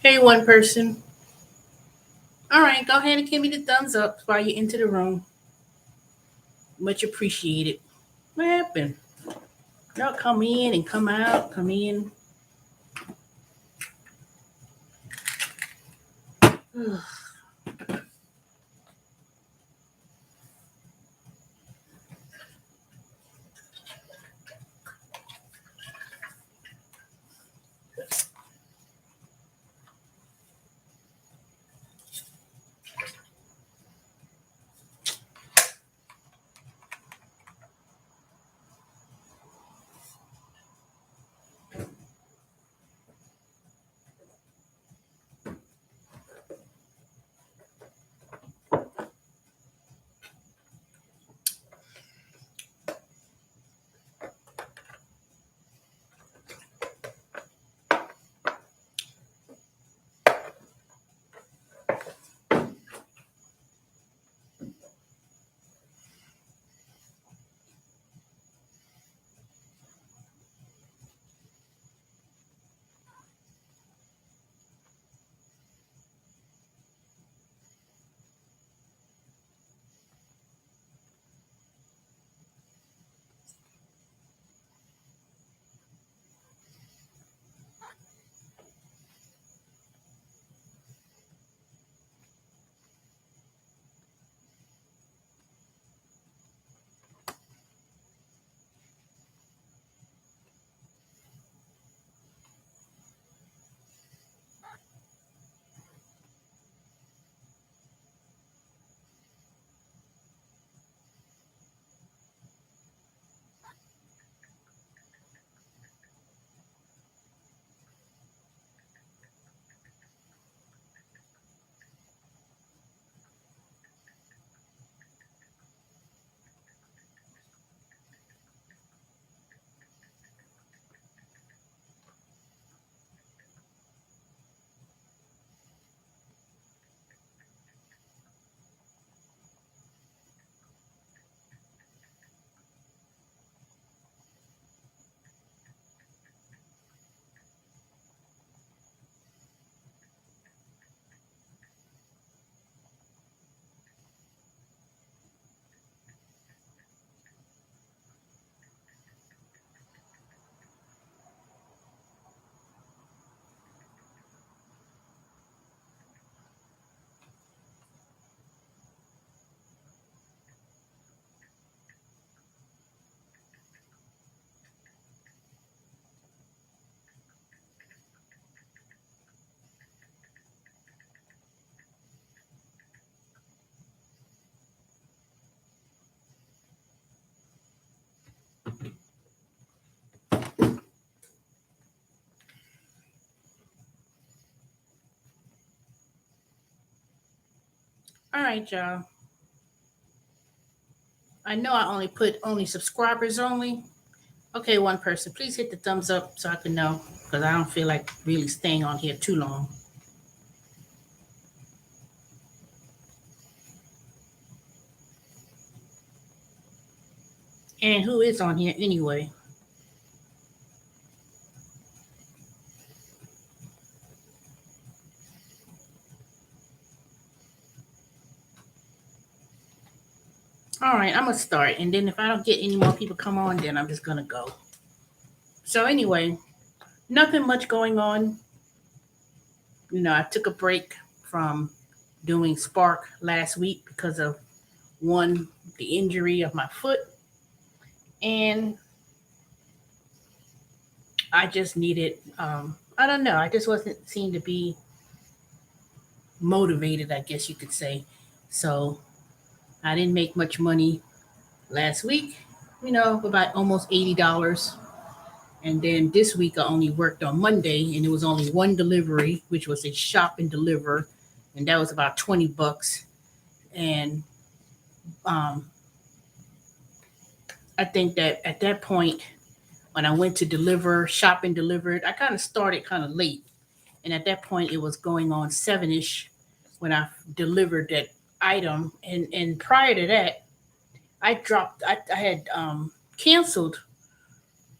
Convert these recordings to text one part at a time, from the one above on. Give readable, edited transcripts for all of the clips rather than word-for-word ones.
Hey, one person. All right, go ahead and give me the thumbs up while you're into the room. Much appreciated. What happened? Y'all come in and come out, come in. All right, y'all. I know I only put only subscribers only. Okay, one person. Please hit the thumbs up so I can know because I don't feel like really staying on here too long. And who is on here anyway? All right, I'm gonna start, and then if I don't get any more people come on, then I'm just gonna go. So anyway, nothing much going on. I took a break from doing Spark last week because of one, the injury of my foot, and I just needed. I don't know. I just wasn't seem to be motivated. I guess you could say. So I didn't make much money last week. About almost $80. And then this week I only worked on Monday, and it was only one delivery, which was a shop and deliver, and that was about $20. And um, I think that at that point, when I went to deliver, shop and delivered, I kind of started kind of late, and at that point it was going on 7ish when I delivered that item. And prior to that, I had canceled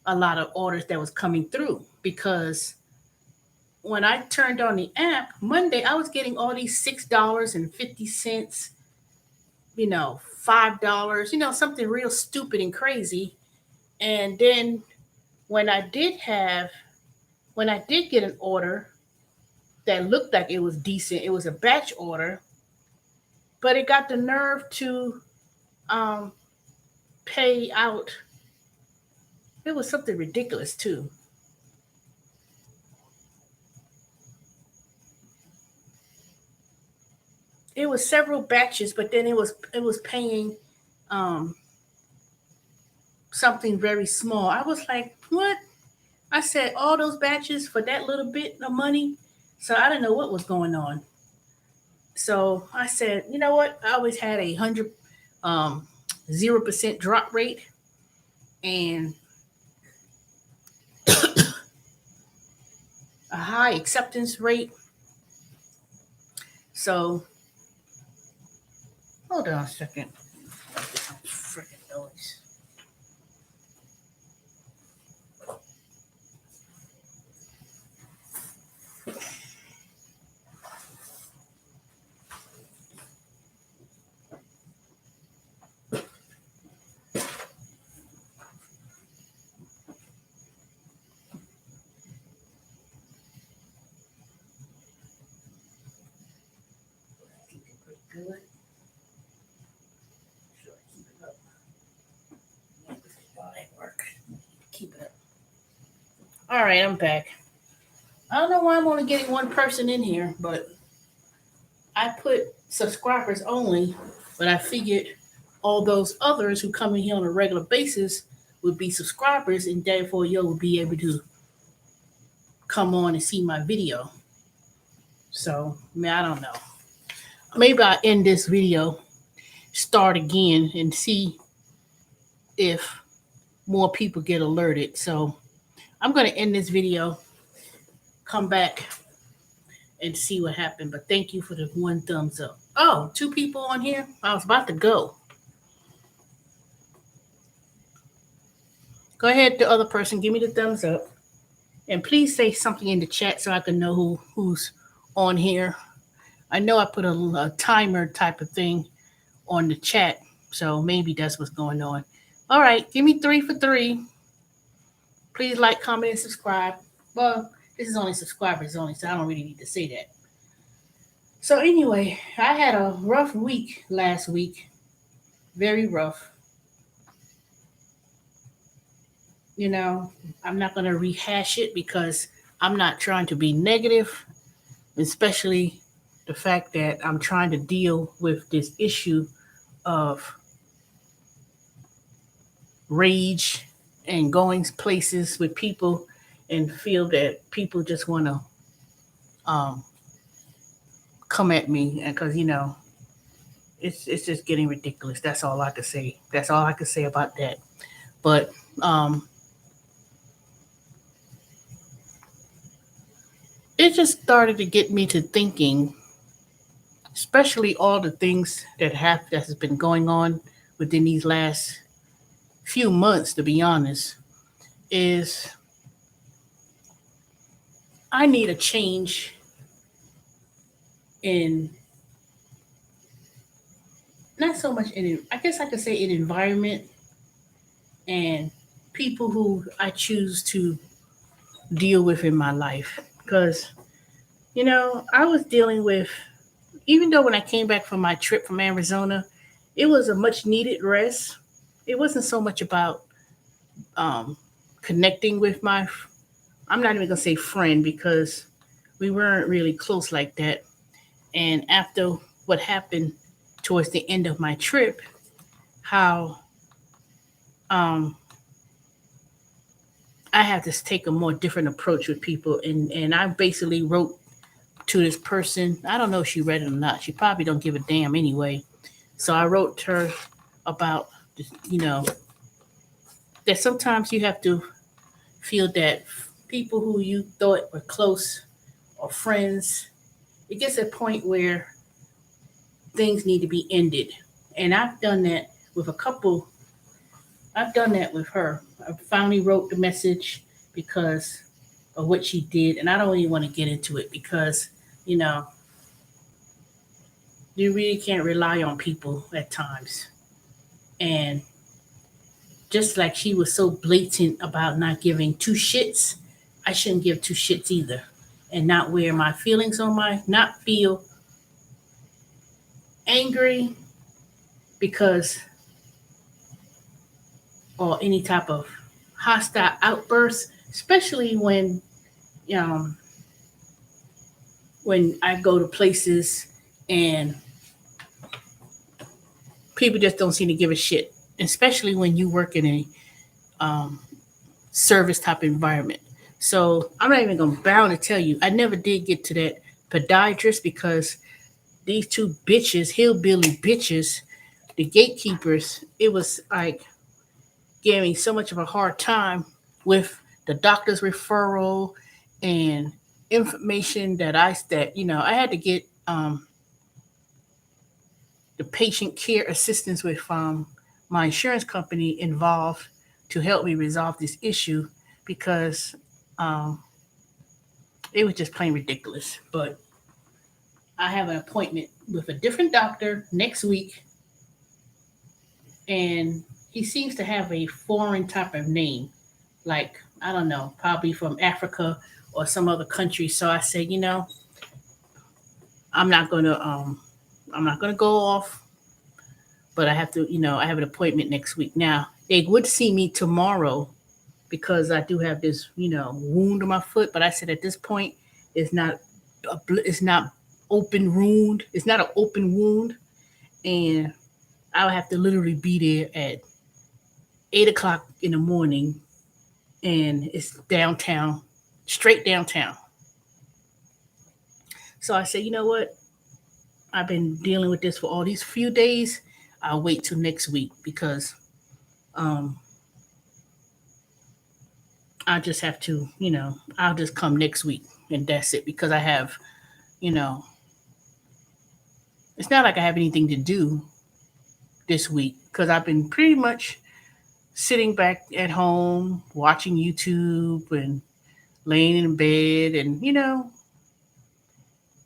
a lot of orders that was coming through because when I turned on the app Monday, I was getting all these $6.50, $5, something real stupid and crazy. And then when I did have when I did get an order that looked like it was decent, it was a batch order, but it got the nerve to um, pay out. It was something ridiculous too. It was several batches, but then it was paying um, something very small. I was like, what? I said all those batches for that little bit of money. So I didn't know what was going on. So I said, you know what? I always had 0% drop rate and a high acceptance rate. So hold on a second. Freaking noise. Keep it pretty good. Sure, keep it up. Yeah, this is all that work. Keep it up. All right, I'm back. I don't know why I'm only getting one person in here, but I put subscribers only, but I figured all those others who come in here on a regular basis would be subscribers, and therefore you will be able to come on and see my video. So, I don't know. Maybe I'll end this video, start again, and see if more people get alerted. So, I'm going to end this video, come back, and see what happened. But thank you for the one thumbs up. Oh, two people on here. I was about to go. Go ahead, the other person, give me the thumbs up. And please say something in the chat so I can know who's on here. I know I put a timer type of thing on the chat, so maybe that's what's going on. All right, give me 3 for 3. Please like, comment, and subscribe. Well, this is only subscribers only, so I don't really need to say that. So anyway, I had a rough week last week. Very rough. You know, I'm not going to rehash it because I'm not trying to be negative, especially the fact that I'm trying to deal with this issue of rage and going places with people and feel that people just want to um, come at me because it's just getting ridiculous. That's all I can say. That's all I can say about that. But it just started to get me to thinking, especially all the things that has been going on within these last few months. To be honest, is I need a change in not so much in I guess I could say in environment and people who I choose to deal with in my life. Because, I was dealing with, even though when I came back from my trip from Arizona, it was a much needed rest. It wasn't so much about um, connecting with I'm not even going to say friend because we weren't really close like that. And after what happened towards the end of my trip, how um, I have to take a more different approach with people. And I basically wrote to this person. I don't know if she read it or not. She probably don't give a damn anyway. So I wrote to her about, you know, that sometimes you have to feel that people who you thought were close or friends, it gets a point where things need to be ended. And I've done that with a couple. I've done that with her. I finally wrote the message because of what she did, and I don't even want to get into it because you know you really can't rely on people at times. And just like she was so blatant about not giving two shits, I shouldn't give two shits either, and not wear my feelings on my not feel angry because or any type of hostile outburst, especially um when I go to places and people just don't seem to give a shit, especially when you work in a um, service type environment. So I'm not even gonna bound to tell you, I never did get to that podiatrist because these two bitches, hillbilly bitches, the gatekeepers, it was like gave me so much of a hard time with the doctor's referral and information that I had to get the patient care assistance with my insurance company involved to help me resolve this issue because um, it was just plain ridiculous. But I have an appointment with a different doctor next week, and he seems to have a foreign type of name, like I don't know, probably from Africa or some other country. So I said, I'm not gonna I'm not gonna go off, but I have to, I have an appointment next week. Now they would see me tomorrow because I do have this, wound on my foot. But I said at this point, it's not, it's not open wound. It's not an open wound, and I'll have to literally be there at 8 o'clock in the morning, and it's downtown, straight downtown. So I said, you know what? I've been dealing with this for all these few days. I'll wait till next week because um, I just have to, I'll just come next week and that's it because I have, you know, it's not like I have anything to do this week because I've been pretty much sitting back at home watching YouTube and laying in bed. And,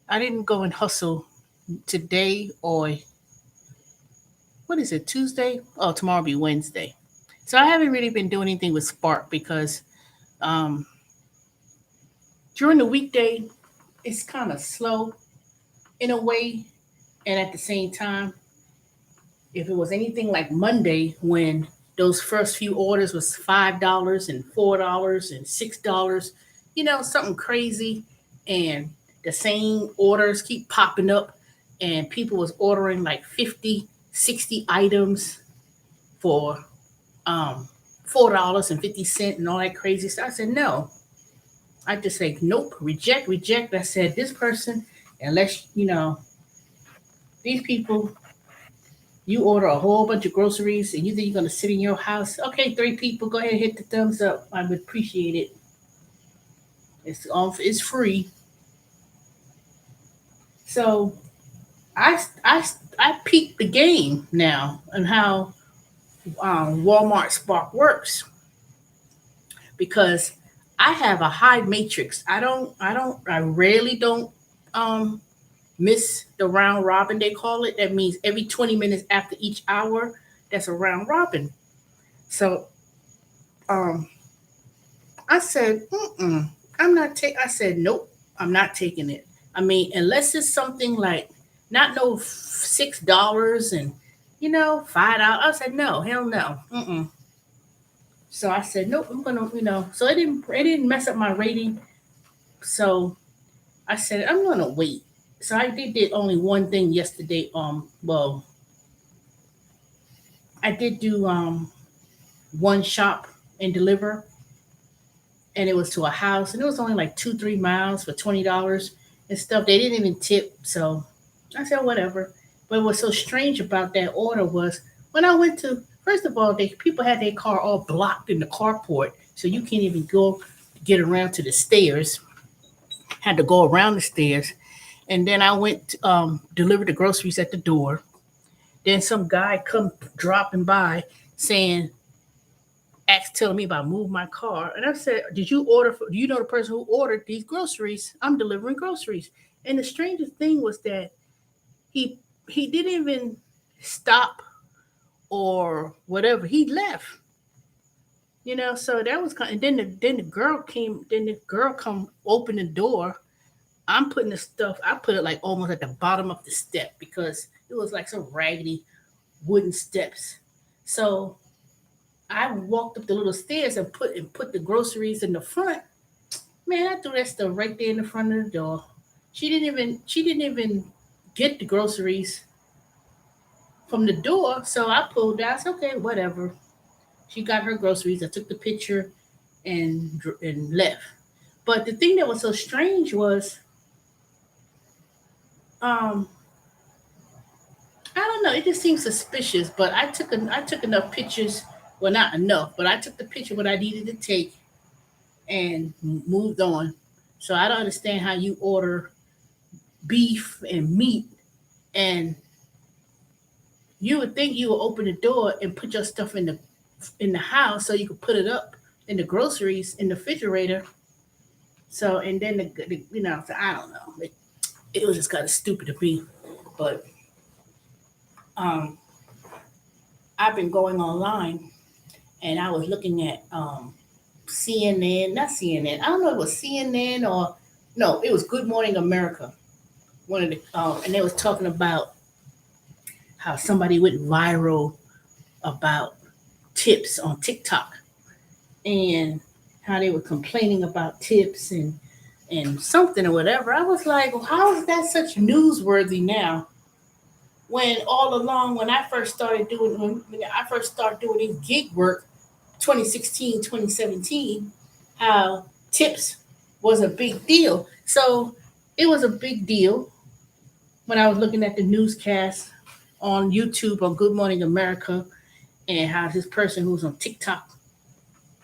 I didn't go and hustle today or what is it, Tuesday? Oh, tomorrow will be Wednesday. So I haven't really been doing anything with Spark because um, during the weekday, it's kind of slow in a way. And at the same time, if it was anything like Monday when those first few orders was $5 and $4 and $6, something crazy, and the same orders keep popping up, and people was ordering like 50, 60 items for $4.50 and all that crazy stuff. I said no. I just say nope, reject, reject. I said this person, unless these people, you order a whole bunch of groceries and you think you're gonna sit in your house. Okay, three people, go ahead and hit the thumbs up. I would appreciate it. It's off. It's free. So I peeked the game now and how Walmart Spark works because I have a high matrix. I rarely don't um miss the round robin they call it. That means every 20 minutes after each hour, that's a round robin. So um I said, I'm not taking. I said, nope, I'm not taking it. I mean, unless it's something like not no $6 and $5. I said, no, hell no. Mm-mm. So I said, nope, I'm gonna, So it didn't mess up my rating. So I said, I'm gonna wait. So I did only one thing yesterday. Well, I did do one shop and deliver, and it was to a house, and it was only like 2-3 miles for $20 and stuff. They didn't even tip, so I said whatever. But what was so strange about that order was when I went to, first of all, people had their car all blocked in the carport, so you can't even go get around to the stairs. Had to go around the stairs, and then I went delivered the groceries at the door. Then some guy come dropping by saying, asked telling me about move my car, and I said, "Did you order? Do you know the person who ordered these groceries? I'm delivering groceries." And the strangest thing was that he he didn't even stop or whatever. He left, So that was kind. And then the girl came. Then the girl come open the door. I'm putting the stuff. I put it like almost at the bottom of the step because it was like some raggedy wooden steps. So I walked up the little stairs and put the groceries in the front. Man, I threw that stuff right there in the front of the door. She didn't even get the groceries from the door. So I pulled out. I said, okay, whatever. She got her groceries. I took the picture and left. But the thing that was so strange was, um, I don't know. It just seemed suspicious. But I took enough pictures. Well, not enough, but I took the picture what I needed to take and moved on. So I don't understand how you order beef and meat, and you would think you would open the door and put your stuff in the house so you could put it up in the groceries in the refrigerator. So and then so I don't know. It was just kind of stupid to me. But um, I've been going online and I was looking at CNN, not CNN. I don't know if it was CNN or no, it was Good Morning America. One of the and they was talking about how somebody went viral about tips on TikTok and how they were complaining about tips and something or whatever. I was like, well, how is that such newsworthy now? When all along, when I first started doing this gig work, 2016, 2017, how tips was a big deal. So it was a big deal when I was looking at the newscast on YouTube on Good Morning America and how this person who was on TikTok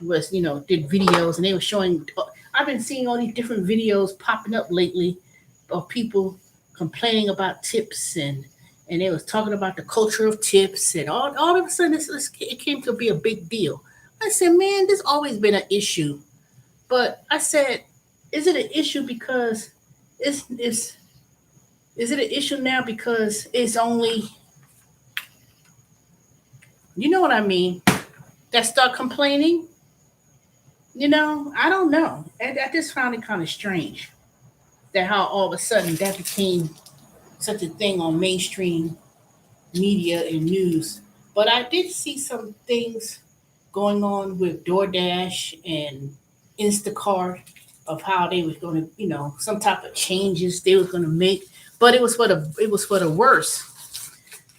was, did videos and they were showing. I've been seeing all these different videos popping up lately of people complaining about tips and they was talking about the culture of tips and all of a sudden it came to be a big deal. I said, man, this always been an issue, but I said, is it an issue because it's is it an issue now because it's only, you know what I mean, that start complaining? I don't know. I just found it kind of strange that how all of a sudden that became such a thing on mainstream media and news. But I did see some things going on with DoorDash and Instacart of how they was going to, some type of changes they was going to make. But it was for the worse.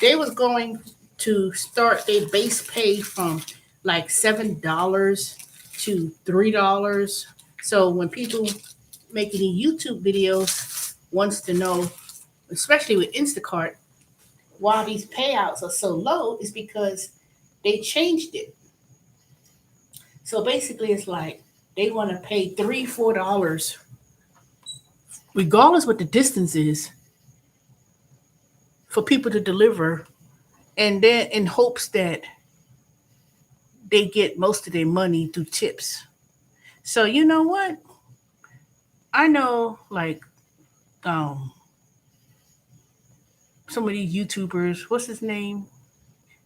They was going to start their base pay from like $7 to $3. So when people making these YouTube videos wants to know, especially with Instacart, why these payouts are so low is because they changed it. So basically, it's like they want to pay $3, $4, regardless what the distance is, for people to deliver, and then in hopes that they get most of their money through tips. So you know what? I know, like um, some of these YouTubers. What's his name?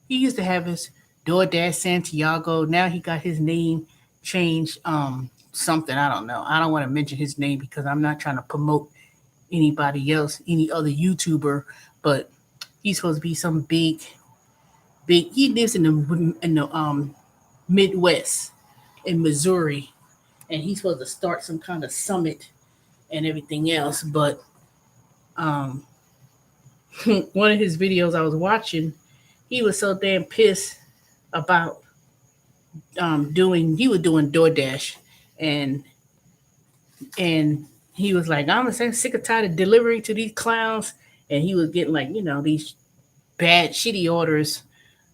He used to have his DoorDash Santiago. Now he got his name changed. Something I don't know. I don't want to mention his name because I'm not trying to promote anybody else, any other YouTuber. But he's supposed to be some big. He lives in the Midwest in Missouri, and he's supposed to start some kind of summit and everything else. But um, one of his videos I was watching, he was so damn pissed about he was doing DoorDash, and and he was like, I'm sick or tired of delivering to these clowns, and he was getting like these bad shitty orders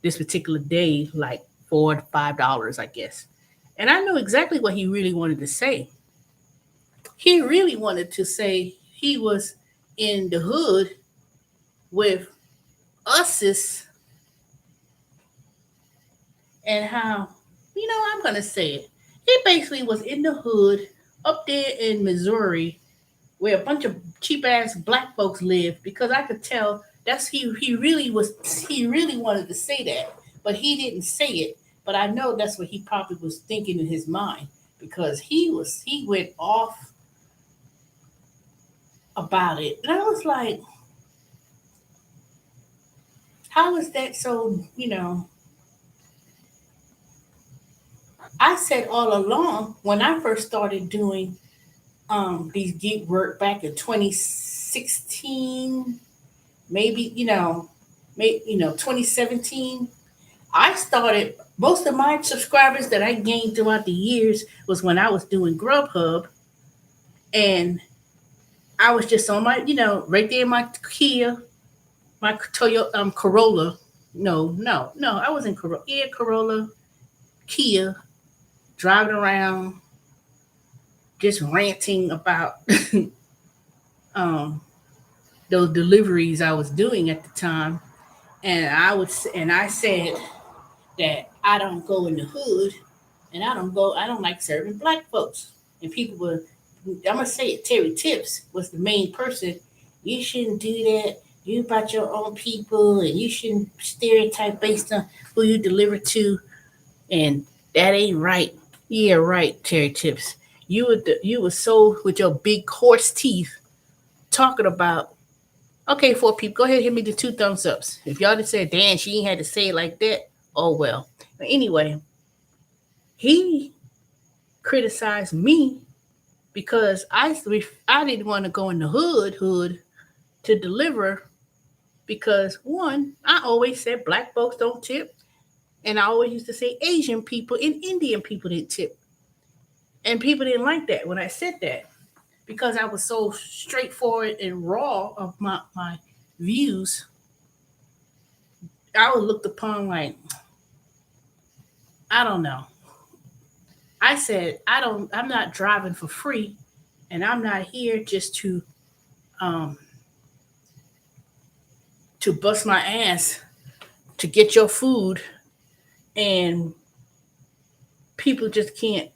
this particular day, like $4 to $5, I guess. And I know exactly what he really wanted to say. He really wanted to say he was in the hood with us's and how I'm gonna say it. It basically was in the hood up there in Missouri where a bunch of cheap ass black folks live because I could tell that's he really wanted to say that, but he didn't say it. But I know that's what he probably was thinking in his mind because he went off about it. And I was like, how is that so, I said all along when I first started doing these gig work back in 2016, maybe 2017. I started most of my subscribers that I gained throughout the years was when I was doing Grubhub, and I was just on my right there in my Kia, my Toyota Corolla. No, I was in Corolla. Yeah, Corolla, Kia, driving around, just ranting about um, those deliveries I was doing at the time, and I said that I don't go in the hood, and I don't like serving black folks. And people were, I'm gonna say it. Terry Tips was the main person. You shouldn't do that. You about your own people, and you shouldn't stereotype based on who you deliver to, and that ain't right. Yeah, right, Terry Tips. You were so with your big horse teeth talking about. Okay, four people, go ahead and hit me the two thumbs ups. If y'all just said, "Dan, she ain't had to say it like that," oh well. But anyway, he criticized me because I didn't want to go in the hood to deliver because one, I always said black folks don't tip, and I always used to say Asian people and Indian people didn't tip, and people didn't like that when I said that because I was so straightforward and raw of my views. I was looked upon like I don't know. I said I'm not driving for free, and I'm not here just um to bust my ass to get your food, and people just can't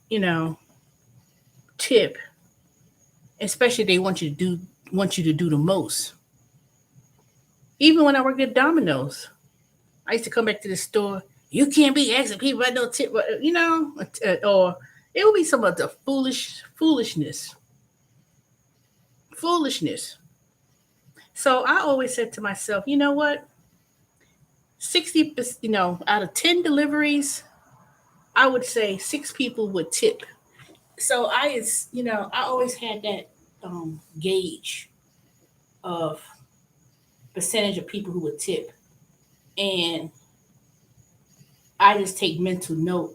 tip, especially they want you to do the most. Even when I worked at Domino's, I used to come back to the store. You can't be asking people I don't tip, or it would be some of the foolishness. So I always said to myself, you know what, 60%, out of 10 deliveries, I would say six people would tip. So I always had that gauge of percentage of people who would tip, and I just take mental note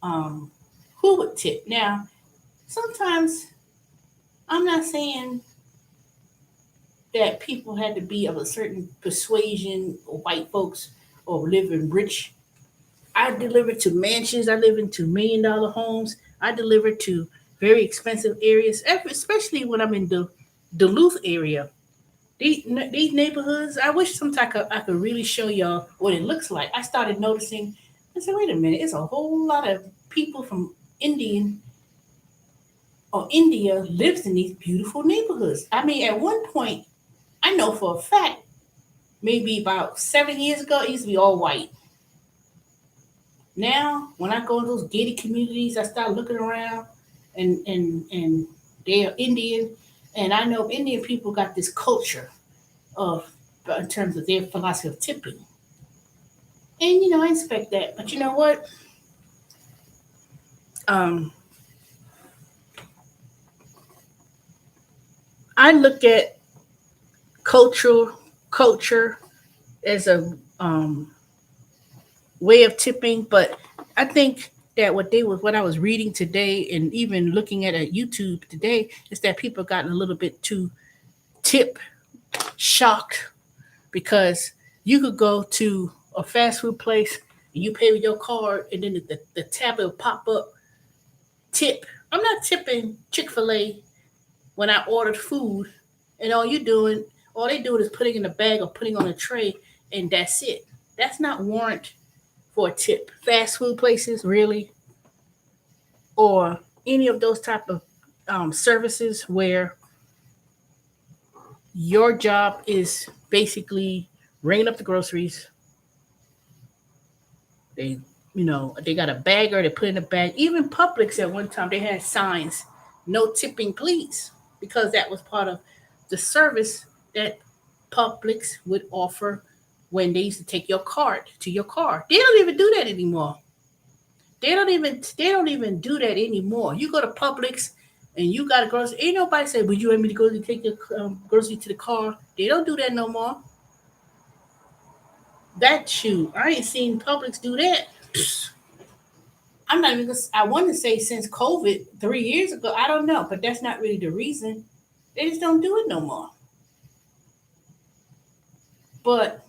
um, who would tip. Now, sometimes I'm not saying that people had to be of a certain persuasion or white folks or live in rich. I deliver to mansions. I live into $1 million homes. I deliver to very expensive areas, especially when I'm in the Duluth area. These neighborhoods, I wish sometimes I could really show y'all what it looks like. I started noticing, I said, wait a minute, it's a whole lot of people from Indian or India lives in these beautiful neighborhoods. I mean, at one point, I know for a fact, maybe about 7 years ago, it used to be all white. Now, when I go in those gated communities, I start looking around, and they're Indian, and I know Indian people got this culture of in terms of their philosophy of tipping. And I expect that. But you know what? Um, I look at culture as a way of tipping, but I think that what I was reading today and even looking at YouTube today is that people gotten a little bit too tip shocked because you could go to a fast food place and you pay with your card and then the tablet will pop up tip. I'm not tipping Chick-fil-A when I ordered food, and all they doing is putting in a bag or putting on a tray, and that's it. That's not warrant. for a tip. Fast food places, really, or any of those type of services where your job is basically ringing up the groceries. They, they got a bagger. They put in a bag. Even Publix at one time they had signs, "No tipping, please," because that was part of the service that Publix would offer when they used to take your card to your car. They don't even do that anymore. They don't even do that anymore. You go to Publix and you got a grocery. Ain't nobody say, "Would you want me to go to take your grocery to the car?" They don't do that no more. That shoe, I ain't seen Publix do that. I'm not even. I want to say since COVID 3 years ago. I don't know, but that's not really the reason. They just don't do it no more. But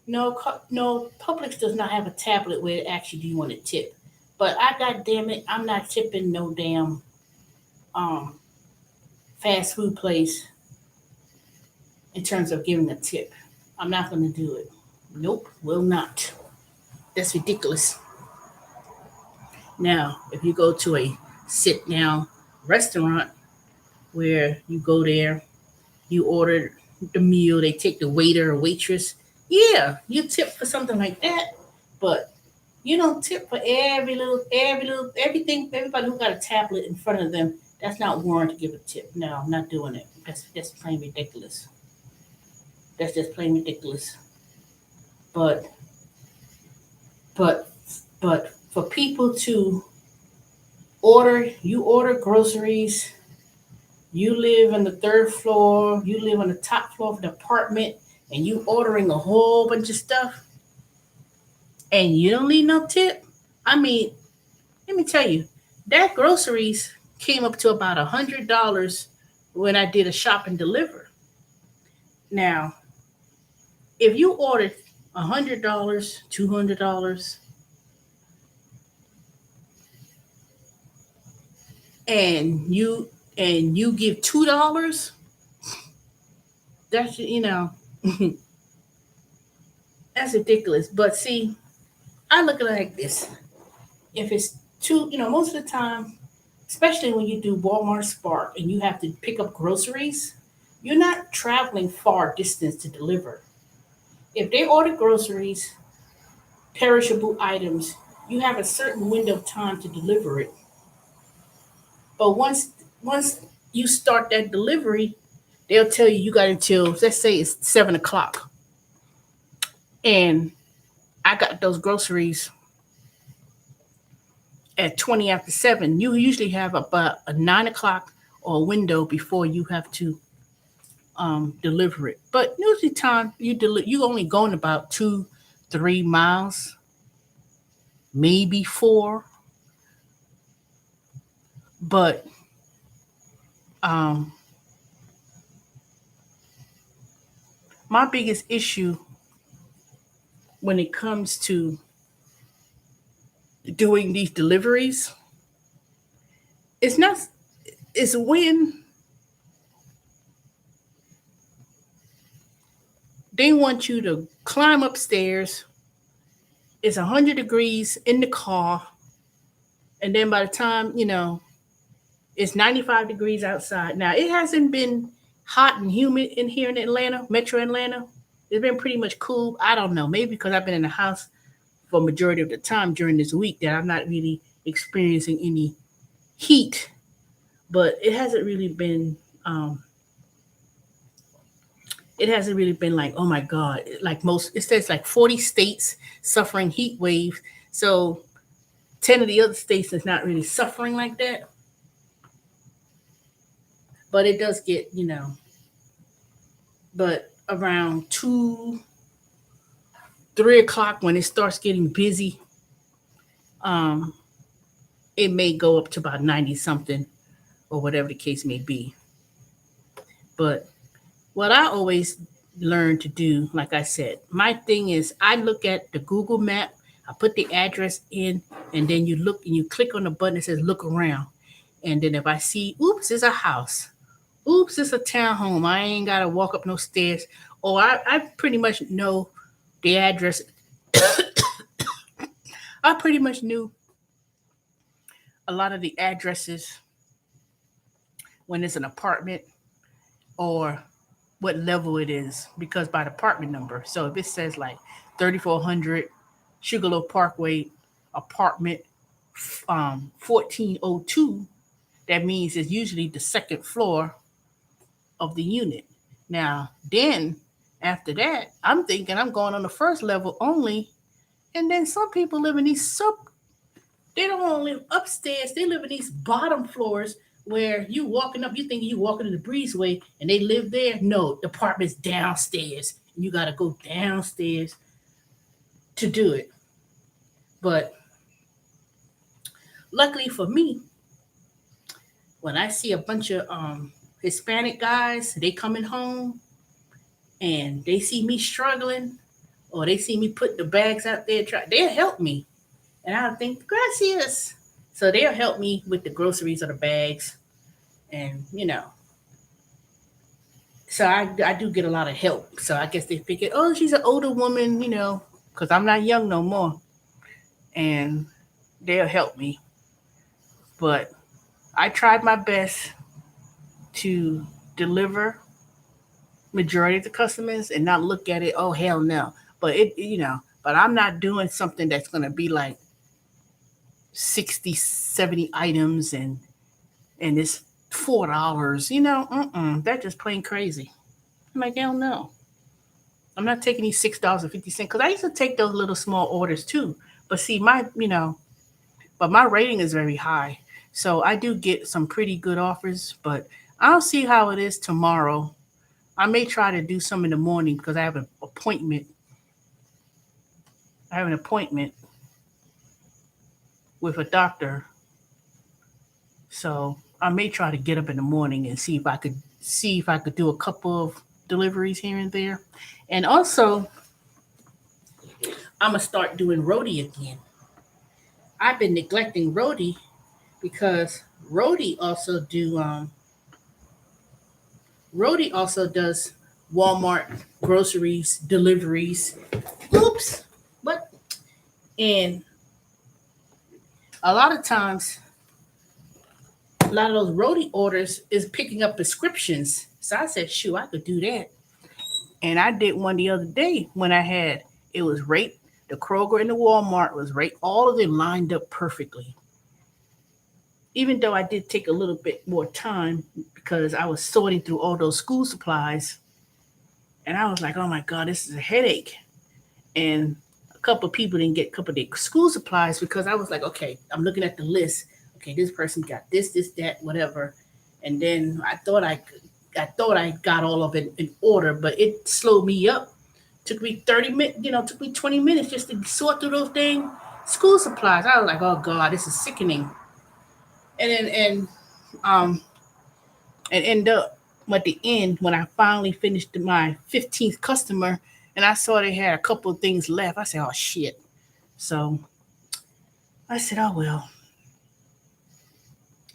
no, no, Publix does not have a tablet where it actually do you want to tip. But I got damn it, I'm not tipping no damn um fast food place in terms of giving a tip. I'm not going to do it. Nope, will not. That's ridiculous. Now, if you go to a sit down restaurant where you go there, you order the meal, they take the waiter or waitress. Yeah, you tip for something like that, but you don't tip for everything. Everybody who got a tablet in front of them, that's not warranted to give a tip. No, I'm not doing it. That's plain ridiculous. That's just plain ridiculous. But but but for people to order groceries. You live on the third floor, you live on the top floor of the apartment, and you ordering a whole bunch of stuff, and you don't need no tip. I mean, let me tell you, that groceries came up to about $100 when I did a shop and deliver. Now, if you ordered $100, $200, and you give $2, that's that's ridiculous. But see, I look at it like this: if it's two, most of the time, especially when you do Walmart Spark and you have to pick up groceries, you're not traveling far distance to deliver. If they order groceries, perishable items, you have a certain window of time to deliver it. But once you start that delivery, they'll tell you got until, let's say it's 7 o'clock, and I got those groceries at 20 after 7. You usually have about a 9 o'clock or a window before you have to deliver it. But usually time you only going about 2-3 miles, maybe 4. But um, my biggest issue when it comes to doing these deliveries is not is when they want you to climb upstairs. It's 100 degrees in the car, and then by the time it's 95 degrees outside. Now it hasn't been hot and humid in here in Atlanta, Metro Atlanta. It's been pretty much cool. I don't know, maybe because I've been in the house for a majority of the time during this week that I'm not really experiencing any heat. But it hasn't really been like, oh my god, like most, it says like 40 states suffering heat waves. So 10 of the other states is not really suffering like that. But it does get, but around 2-3 o'clock when it starts getting busy, um it may go up to about 90 something, or whatever the case may be. But what I always learn to do, like I said, my thing is I look at the Google map, I put the address in, and then you look and you click on the button that says look around. And then if I see, oops, it's a house. Oops, it's a townhome. I ain't gotta walk up no stairs. Or I pretty much know The address, I pretty much knew a lot of the addresses when it's an apartment or what level it is because by the apartment number. So if it says like 3400 Sugarloaf Parkway, apartment 1402, that means it's usually the second floor of the unit. Now, then after that, I'm thinking I'm going on the first level only. And then some people live in these they don't want to live upstairs. They live in these bottom floors where you walking up, you think you walking in the breezeway and they live there. No, the apartment's downstairs. And you got to go downstairs to do it. But luckily for me, when I see a bunch of Hispanic guys, they coming home and they see me struggling or they see me put the bags out there, they'll help me. And I'll think, gracias. So they'll help me with the groceries or the bags. And, so I do get a lot of help. So I guess they figured, oh, she's an older woman, because I'm not young no more. And they'll help me. But I tried my best to deliver majority of the customers and not look at it, oh, hell no. But but I'm not doing something that's going to be like 60, 70 items and it's $4, that's just plain crazy. I'm like, hell no. I'm not taking these $6.50 because I used to take those little small orders too. But see, but my rating is very high. So I do get some pretty good offers, but I'll see how it is tomorrow. I may try to do some in the morning because I have an appointment. I have an appointment with a doctor. So I may try to get up in the morning and see if I could do a couple of deliveries here and there. And also, I'm gonna start doing roadie again. I've been neglecting roadie because roadie also does Walmart groceries deliveries. Oops, what? And a lot of times, a lot of those roadie orders is picking up prescriptions. So I said, shoot, I could do that. And I did one the other day when it was right, the Kroger and the Walmart was right, all of them lined up perfectly. Even though I did take a little bit more time because I was sorting through all those school supplies, and I was like, oh my God, this is a headache. And a couple of people didn't get a couple of their school supplies because I was like, okay, I'm looking at the list. Okay, this person got this, that, whatever. And then I thought I got all of it in order, but it slowed me up. Took me 30 minutes, took me 20 minutes just to sort through those dang school supplies. I was like, oh God, this is sickening. And then um and end up at the end when I finally finished my 15th customer and I saw they had a couple of things left. I said, oh shit. So I said, oh well.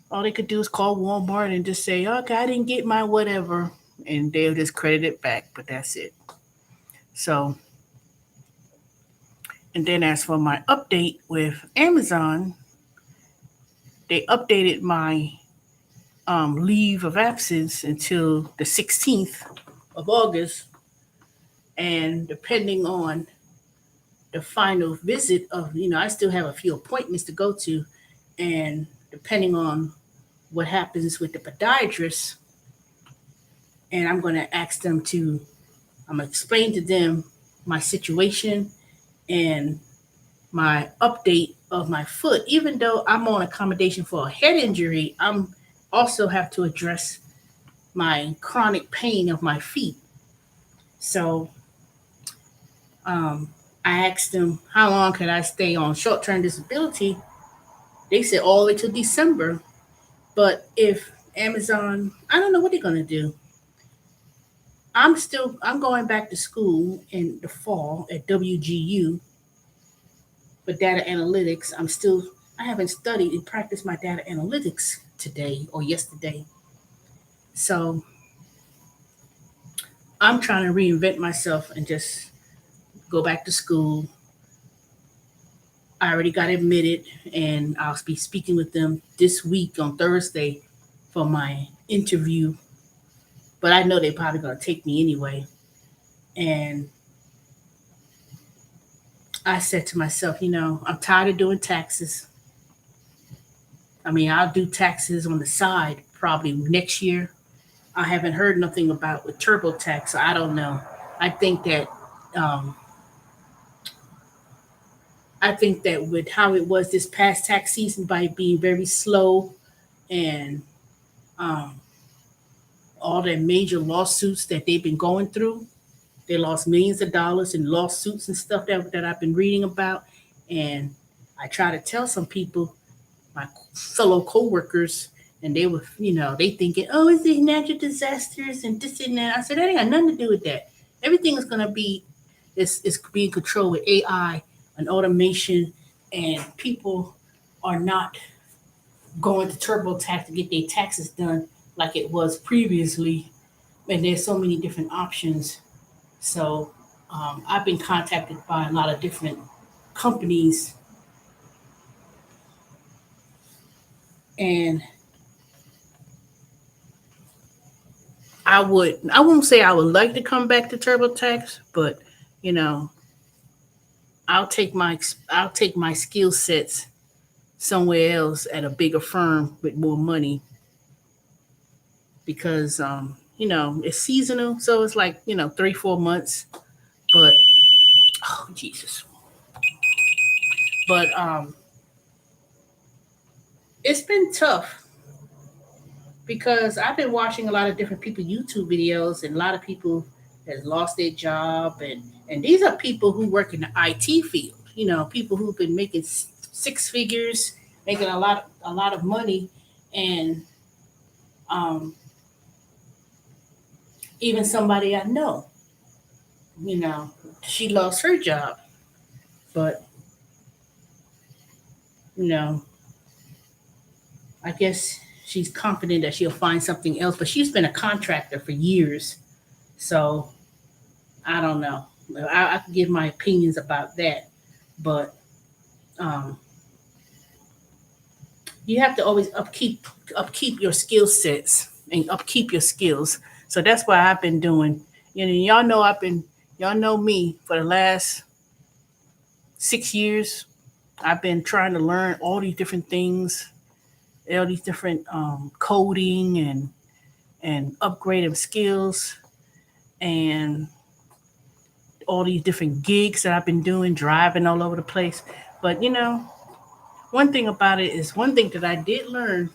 All they could do is call Walmart and just say, okay, I didn't get my whatever. And they'll just credit it back, but that's it. So, and then as for my update with Amazon, they updated my leave of absence until the 16th of August. And depending on the final visit I still have a few appointments to go to. And depending on what happens with the podiatrist, and I'm going to explain to them my situation and my update of my foot. Even though I'm on accommodation for a head injury, I'm also have to address my chronic pain of my feet. So I asked them how long can I stay on short-term disability. They said all the way till December. But if Amazon, I don't know what they're gonna do. I'm going back to school in the fall at WGU for data analytics. I haven't studied and practiced my data analytics today or yesterday. So I'm trying to reinvent myself and just go back to school. I already got admitted, and I'll be speaking with them this week on Thursday for my interview. But I know they're probably going to take me anyway. And I said to myself, I'm tired of doing taxes. I mean, I'll do taxes on the side probably next year. I haven't heard nothing about with TurboTax, so I don't know. I think that um, with how it was this past tax season, by being very slow and um, all the major lawsuits that they've been going through, they lost millions of dollars in lawsuits and stuff that I've been reading about. And I try to tell some people, my fellow coworkers, and they were, they thinking, oh, is it natural disasters and this and that. I said, that ain't got nothing to do with that. Everything is gonna be is being controlled with AI and automation, and people are not going to TurboTax to get their taxes done like it was previously. And there's so many different options. So I've been contacted by a lot of different companies, and I won't say I would like to come back to TurboTax, but you know, I'll take my skill sets somewhere else at a bigger firm with more money, because it's seasonal, so it's like 3 4 months. But oh Jesus, but it's been tough because I've been watching a lot of different people YouTube videos, and a lot of people has lost their job, and these are people who work in the IT field. People who've been making six figures, making a lot of money, and um, even somebody I know, you know, she lost her job, but you know, I guess she's confident that she'll find something else. But she's been a contractor for years, so I don't know. I can give my opinions about that, but um, you have to always upkeep your skill sets and upkeep your skills. So that's what I've been doing. Y'all know me for the last 6 years. I've been trying to learn all these different things, all these different coding and upgrading skills, and all these different gigs that I've been doing, driving all over the place. But one thing about it is one thing that I did learn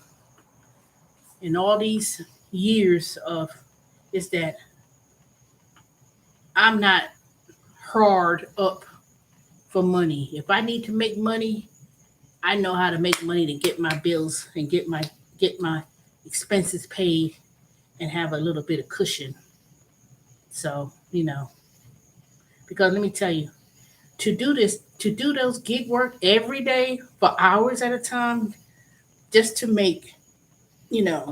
in all these years of is that I'm not hard up for money. If I need to make money, I know how to make money to get my bills and get my expenses paid and have a little bit of cushion. So, because let me tell you, to do those gig work every day for hours at a time, just to make,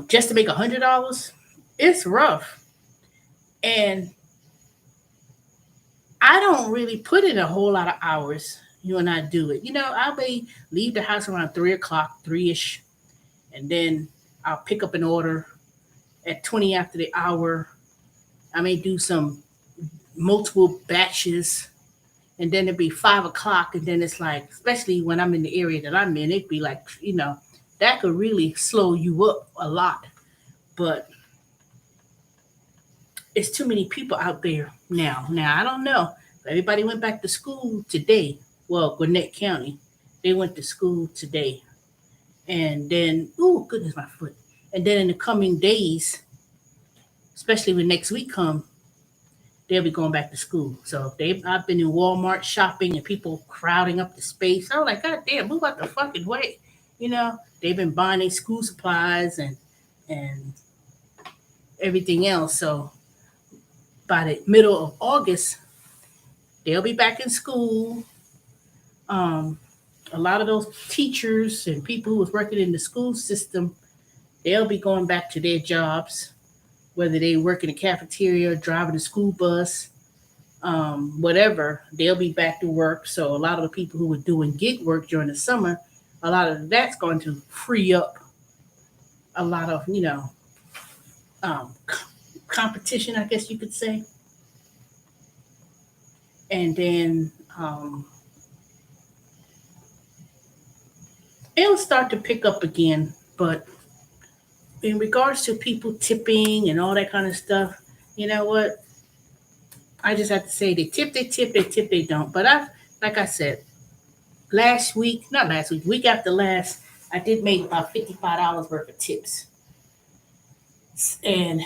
just to make $100, it's rough. And I don't really put in a whole lot of hours when I do it. I may leave the house around 3 o'clock, 3 ish, and then I'll pick up an order at 20 after the hour. I may do some multiple batches, and then it'd be 5 o'clock, and then it's like, especially when I'm in the area that I'm in, it'd be like, that could really slow you up a lot. But it's too many people out there now. Now I don't know. Everybody went back to school today. Well, Gwinnett County, they went to school today, and then oh goodness, my foot. And then in the coming days, especially when next week come, they'll be going back to school. So I've been in Walmart shopping and people crowding up the space. I was like, God damn, move out the fucking way. They've been buying their school supplies and everything else. So by the middle of August, they'll be back in school. Um, a lot of those teachers and people who was working in the school system, they'll be going back to their jobs, whether they work in the cafeteria, driving the school bus, whatever, they'll be back to work. So a lot of the people who were doing gig work during the summer, a lot of that's going to free up a lot of, competition, I guess you could say. And then it'll start to pick up again. But in regards to people tipping and all that kind of stuff, you know what? I just have to say they tip, they don't. But like I said, last week, not last week, week after last, I did make about $55 worth of tips. And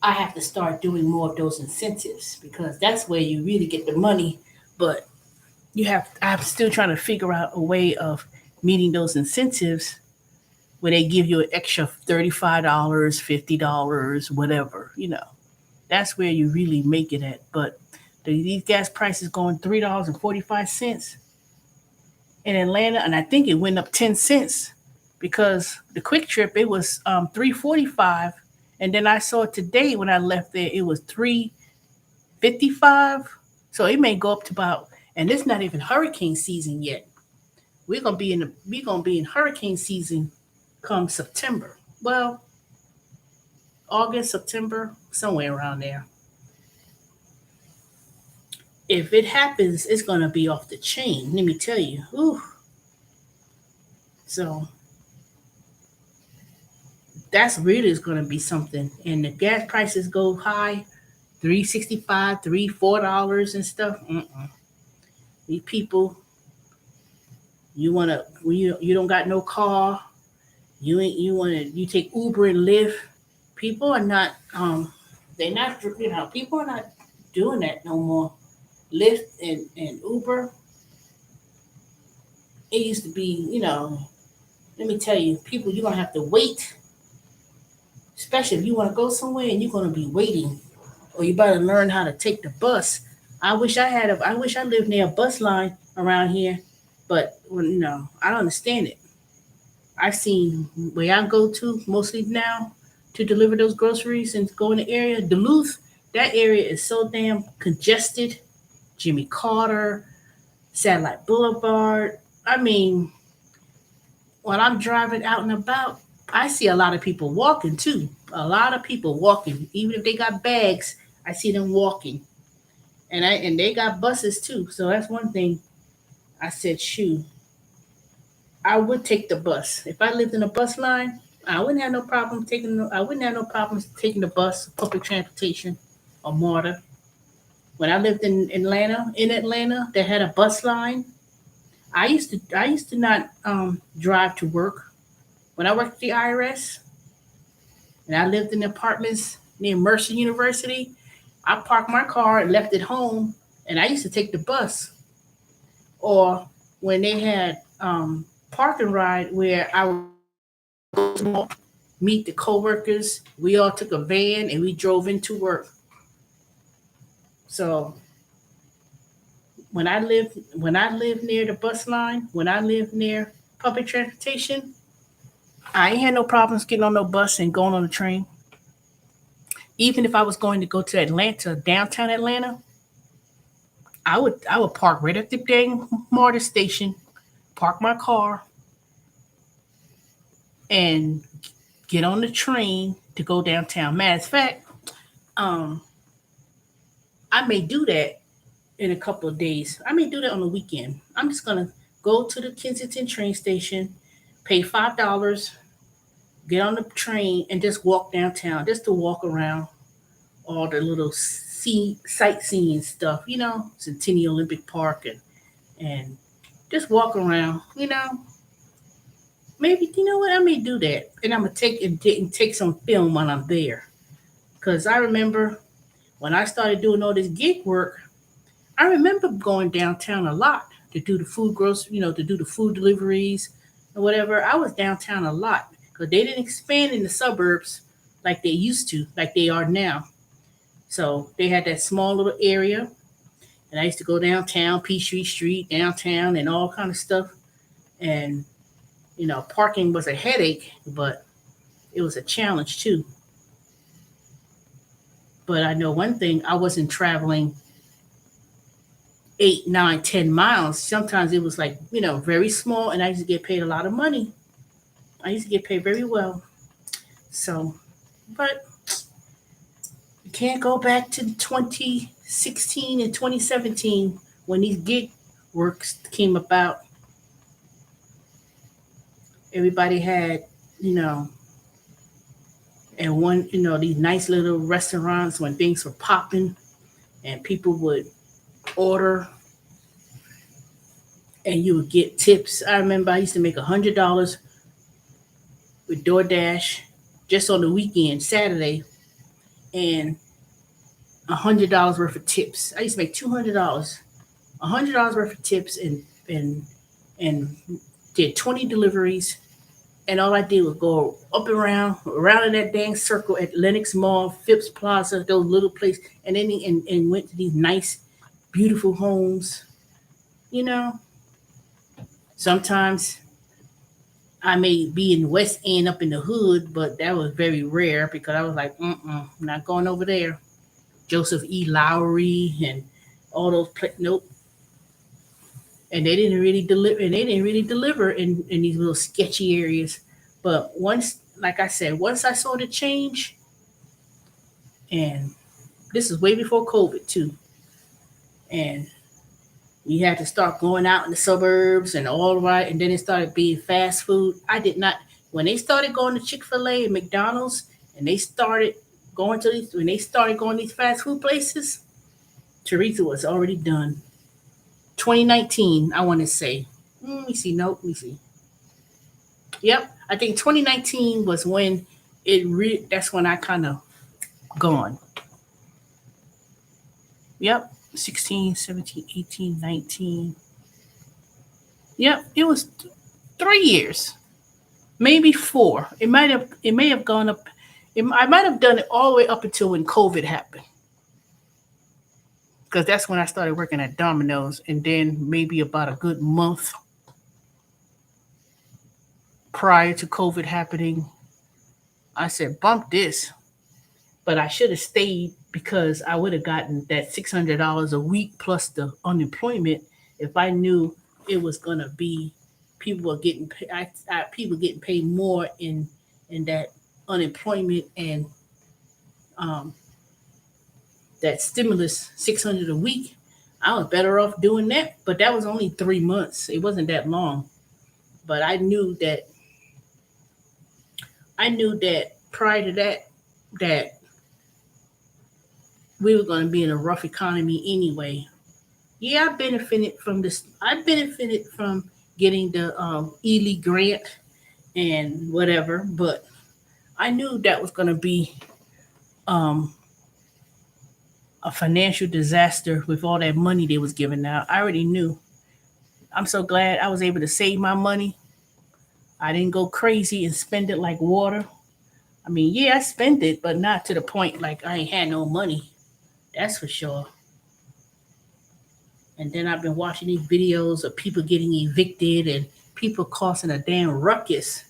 I have to start doing more of those incentives because that's where you really get the money. But I'm still trying to figure out a way of meeting those incentives where they give you an extra $35, $50, whatever, That's where you really make it at. But these gas prices going $3.45 in Atlanta, and I think it went up 10 cents because the quick trip it was 3.45, and then I saw today when I left there it was 3.55. So it may go up to about, and it's not even hurricane season yet. We're gonna be in hurricane season come September. Well, August, September, somewhere around there. If it happens, it's gonna be off the chain. Let me tell you. Ooh. So that's really is gonna be something. And the gas prices go high, 3.65, $4 and stuff. These people, you wanna when you don't got no car, you take Uber and Lyft. People are not they're not people are not doing that no more. Lyft and Uber, it used to be, let me tell you, people, you're gonna have to wait, especially if you want to go somewhere and you're gonna be waiting, or you better learn how to take the bus. I wish I lived near a bus line around here, but I don't understand it. I've seen where I go to mostly now to deliver those groceries and go in the area, Duluth. That area is so damn congested. Jimmy Carter, Satellite Boulevard. I mean, when I'm driving out and about, I see a lot of people walking too. A lot of people walking, even if they got bags. I see them walking, and they got buses too. So that's one thing. I said, shoot, I would take the bus if I lived in a bus line. I wouldn't have no problem taking. I wouldn't have no problems taking the bus, public transportation, or MARTA. When I lived in Atlanta, they had a bus line. I used to not drive to work when I worked at the IRS, and I lived in apartments near Mercer University. I parked my car and left it home, and I used to take the bus. Or when they had parking ride where I would meet the coworkers, we all took a van and we drove into work. So when I lived near the bus line, when I lived near public transportation, I ain't had no problems getting on no bus and going on the train. Even if I was going to go to Atlanta, downtown Atlanta, I would park right at the dang MARTA station, park my car, and get on the train to go downtown. Matter of fact, um, I may do that in a couple of days. I may do that on the weekend. I'm just gonna go to the Kensington train station, pay $5, get on the train, and just walk downtown, just to walk around all the little sightseeing stuff, Centennial Olympic Park, and just walk around, Maybe you know what, I may do that, and I'm gonna take some film when I'm there, because I remember when I started doing all this gig work. I remember going downtown a lot to do the food grocery, to do the food deliveries and whatever. I was downtown a lot because they didn't expand in the suburbs like they used to, like they are now. So they had that small little area, and I used to go downtown, Peachtree Street, downtown, and all kind of stuff. And parking was a headache, but it was a challenge too. But I know one thing, I wasn't traveling 8, 9, 10 miles. Sometimes it was like, very small, and I used to get paid a lot of money. I used to get paid very well. So, but you can't go back to 2016 and 2017 when these gig works came about. Everybody had, you know, and one, these nice little restaurants when things were popping and people would order and you would get tips. I remember I used to make $100 with DoorDash just on the weekend, Saturday, and $100 worth of tips. I used to make $200, $100 worth of tips, and did 20 deliveries. And all I did was go up and around in that dang circle at Lenox Mall, Phipps Plaza, those little places, and then and went to these nice, beautiful homes. You know, sometimes I may be in West End up in the hood, but that was very rare because I was like, I'm not going over there. Joseph E. Lowry and all those, nope. And they didn't really deliver, in these little sketchy areas. But once, like I said, once I saw the change, and this is way before COVID too, and we had to start going out in the suburbs and all right, and then it started being fast food. I did not, when they started going to Chick-fil-A and McDonald's, and they started going to these, when they started going to these fast food places, Teresa was already done. 2019, I want to say. Let me see. Nope. Let me see. Yep. I think 2019 was when that's when I kind of gone. Yep. 16, 17, 18, 19. Yep. It was 3 years, maybe four. It may have gone up. I might have done it all the way up until when COVID happened. Because that's when I started working at Domino's, and then maybe about a good month prior to COVID happening, I said, bump this. But I should have stayed because I would have gotten that $600 a week plus the unemployment if I knew it was gonna be people were getting people getting paid more in that unemployment and um, that stimulus 600 a week. I was better off doing that, but that was only 3 months. It wasn't that long. But I knew that prior to that we were going to be in a rough economy anyway. Yeah, I benefited from this. I benefited from getting the Ely grant and whatever, but I knew that was going to be um, a financial disaster with all that money they was giving out. I already knew. I'm so glad I was able to save my money. I didn't go crazy and spend it like water. I mean, yeah, I spent it, but not to the point like I ain't had no money. That's for sure. And then I've been watching these videos of people getting evicted and people causing a damn ruckus.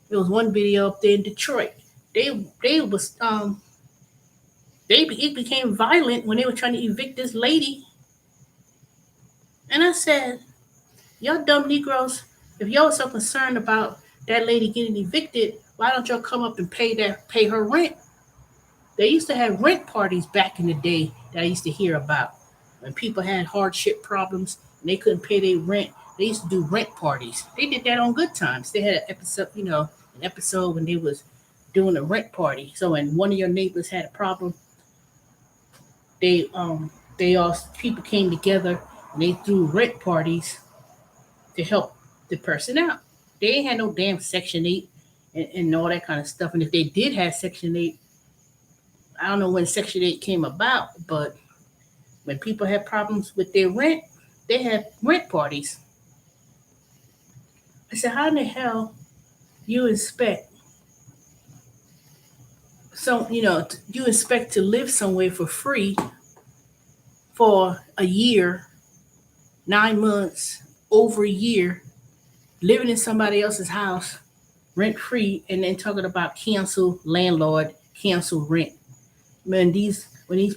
There was one video up there in Detroit. They was it became violent when they were trying to evict this lady. And I said, y'all dumb Negroes, if y'all so concerned about that lady getting evicted, why don't y'all come up and pay her rent? They used to have rent parties back in the day that I used to hear about. When people had hardship problems and they couldn't pay their rent, they used to do rent parties. They did that on Good Times. They had an episode when they was doing a rent party. So when one of your neighbors had a problem, they all people came together and they threw rent parties to help the person out. They ain't had no damn Section 8 and all that kind of stuff. And if they did have Section 8, I don't know when Section 8 came about, but when people had problems with their rent, they had rent parties. I said, how in the hell you expect you expect to live somewhere for free for a year, 9 months, over a year, living in somebody else's house, rent free, and then talking about cancel landlord, cancel rent. Man, these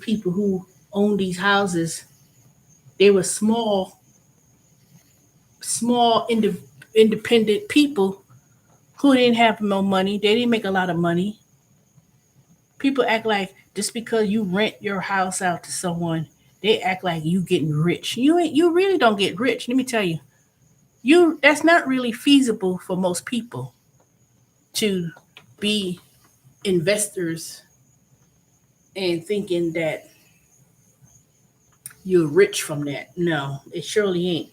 people who own these houses, they were small independent people who didn't have no money. They didn't make a lot of money. People act like just because you rent your house out to someone, they act like you getting rich. You ain't. You really don't get rich. Let me tell you, that's not really feasible for most people to be investors and thinking that you're rich from that. No, it surely ain't.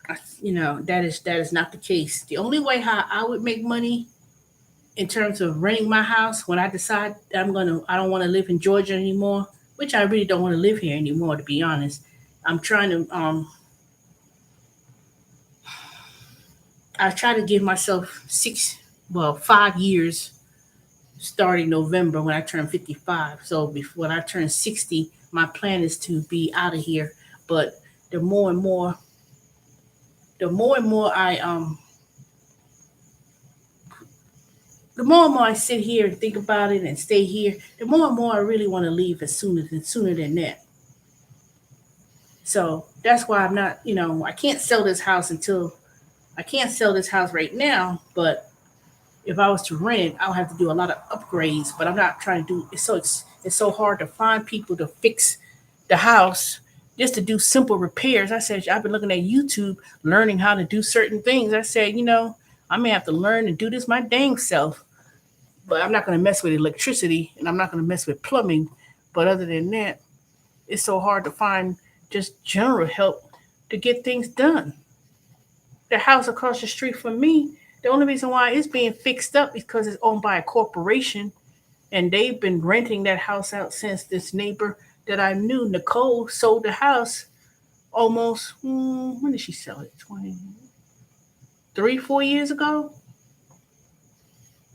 That is not the case. The only way how I would make money in terms of renting my house when I decide I don't want to live in Georgia anymore, which I really don't want to live here anymore, to be honest. I'm trying to I try to give myself 5 years starting November when I turn 55. So before when I turn 60, my plan is to be out of here. But the more and more, the more and more I sit here and think about it and stay here, the more and more I really want to leave sooner than that. So that's why I'm not, I can't sell this house I can't sell this house right now. But if I was to rent it, I'll have to do a lot of upgrades. But I'm not trying to do. It's so hard to find people to fix the house just to do simple repairs. I said I've been looking at YouTube, learning how to do certain things. I said, I may have to learn and do this my dang self. But I'm not going to mess with electricity and I'm not going to mess with plumbing. But other than that, it's so hard to find just general help to get things done. The house across the street from me, the only reason why it's being fixed up is because it's owned by a corporation and they've been renting that house out since this neighbor that I knew, Nicole, sold the house almost, when did she sell it? 4 years ago?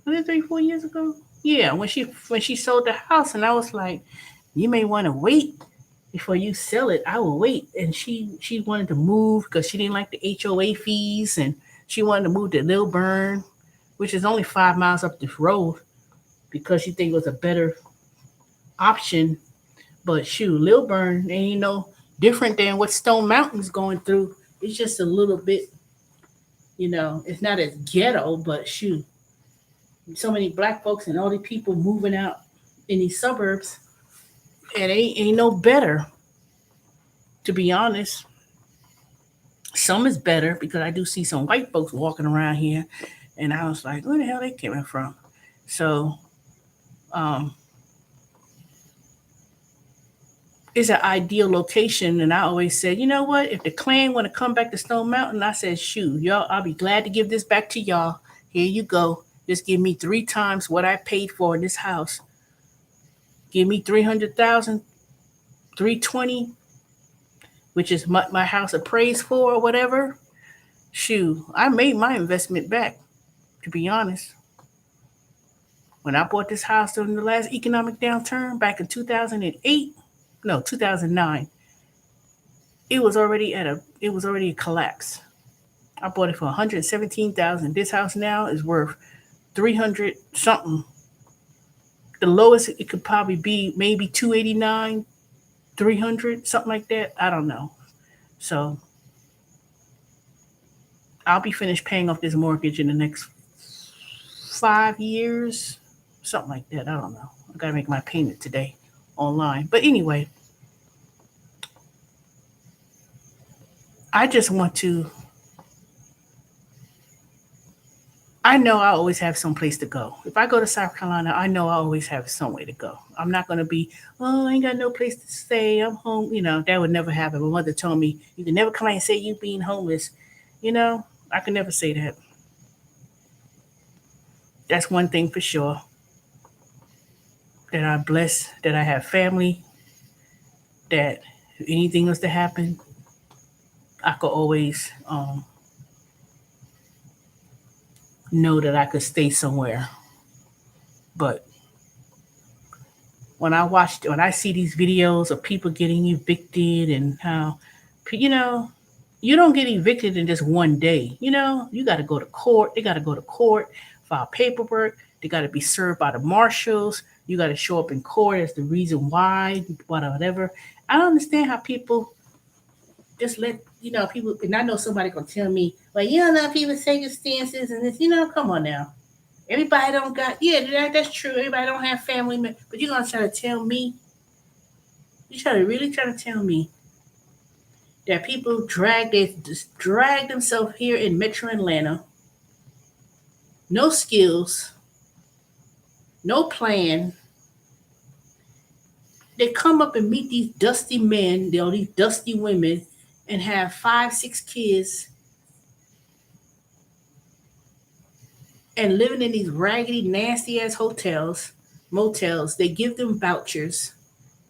Was it 4 years ago? Yeah, when she sold the house, and I was like, you may want to wait before you sell it. I will wait. And she wanted to move because she didn't like the HOA fees, and she wanted to move to Lilburn, which is only 5 miles up this road, because she think it was a better option. But shoot, Lilburn ain't no different than what Stone Mountain's going through. It's just a little bit, it's not as ghetto, but shoot, so many black folks and all these people moving out in these suburbs, and ain't no better, to be honest. Some is better because I do see some white folks walking around here, and I was like, where the hell they coming from? So, um, it's an ideal location, and I always said, you know what? If the clan want to come back to Stone Mountain, I said, shoot, y'all, I'll be glad to give this back to y'all. Here you go. Just give me 3 times what I paid for in this house. Give me 300,000, 320, which is my house appraised for or whatever. Shoot, I made my investment back, to be honest. When I bought this house during the last economic downturn back in 2008, no, 2009, it was already a collapse. I bought it for 117,000. This house now is worth 300 something. The lowest it could probably be maybe 289, 300, something like that. I don't know. So I'll be finished paying off this mortgage in the next 5 years, something like that. I don't know. I gotta make my payment today online. But anyway, I just want to. I know I always have some place to go. If I go to South Carolina, I know I always have somewhere to go. I'm not gonna be, oh, I ain't got no place to stay. I'm home. That would never happen. My mother told me you can never come out and say you being homeless. I can never say that. That's one thing for sure. That I'm blessed. That I have family. That if anything was to happen, I could always know that I could stay somewhere. But when I see these videos of people getting evicted and how, you know, you don't get evicted in just one day. You got to go to court. They got to go to court, file paperwork. They got to be served by the marshals. You got to show up in court as the reason why, whatever. I don't understand how people just let people. And I know somebody gonna tell me, well, you don't know people circumstances and this. Come on now. Everybody don't got that's true. Everybody don't have family, but you're gonna try to tell me. You try to really try to tell me that people just drag themselves here in Metro Atlanta, no skills, no plan. They come up and meet these dusty men, these dusty women, and have 5, 6 kids and living in these raggedy, nasty ass hotels, motels. They give them vouchers.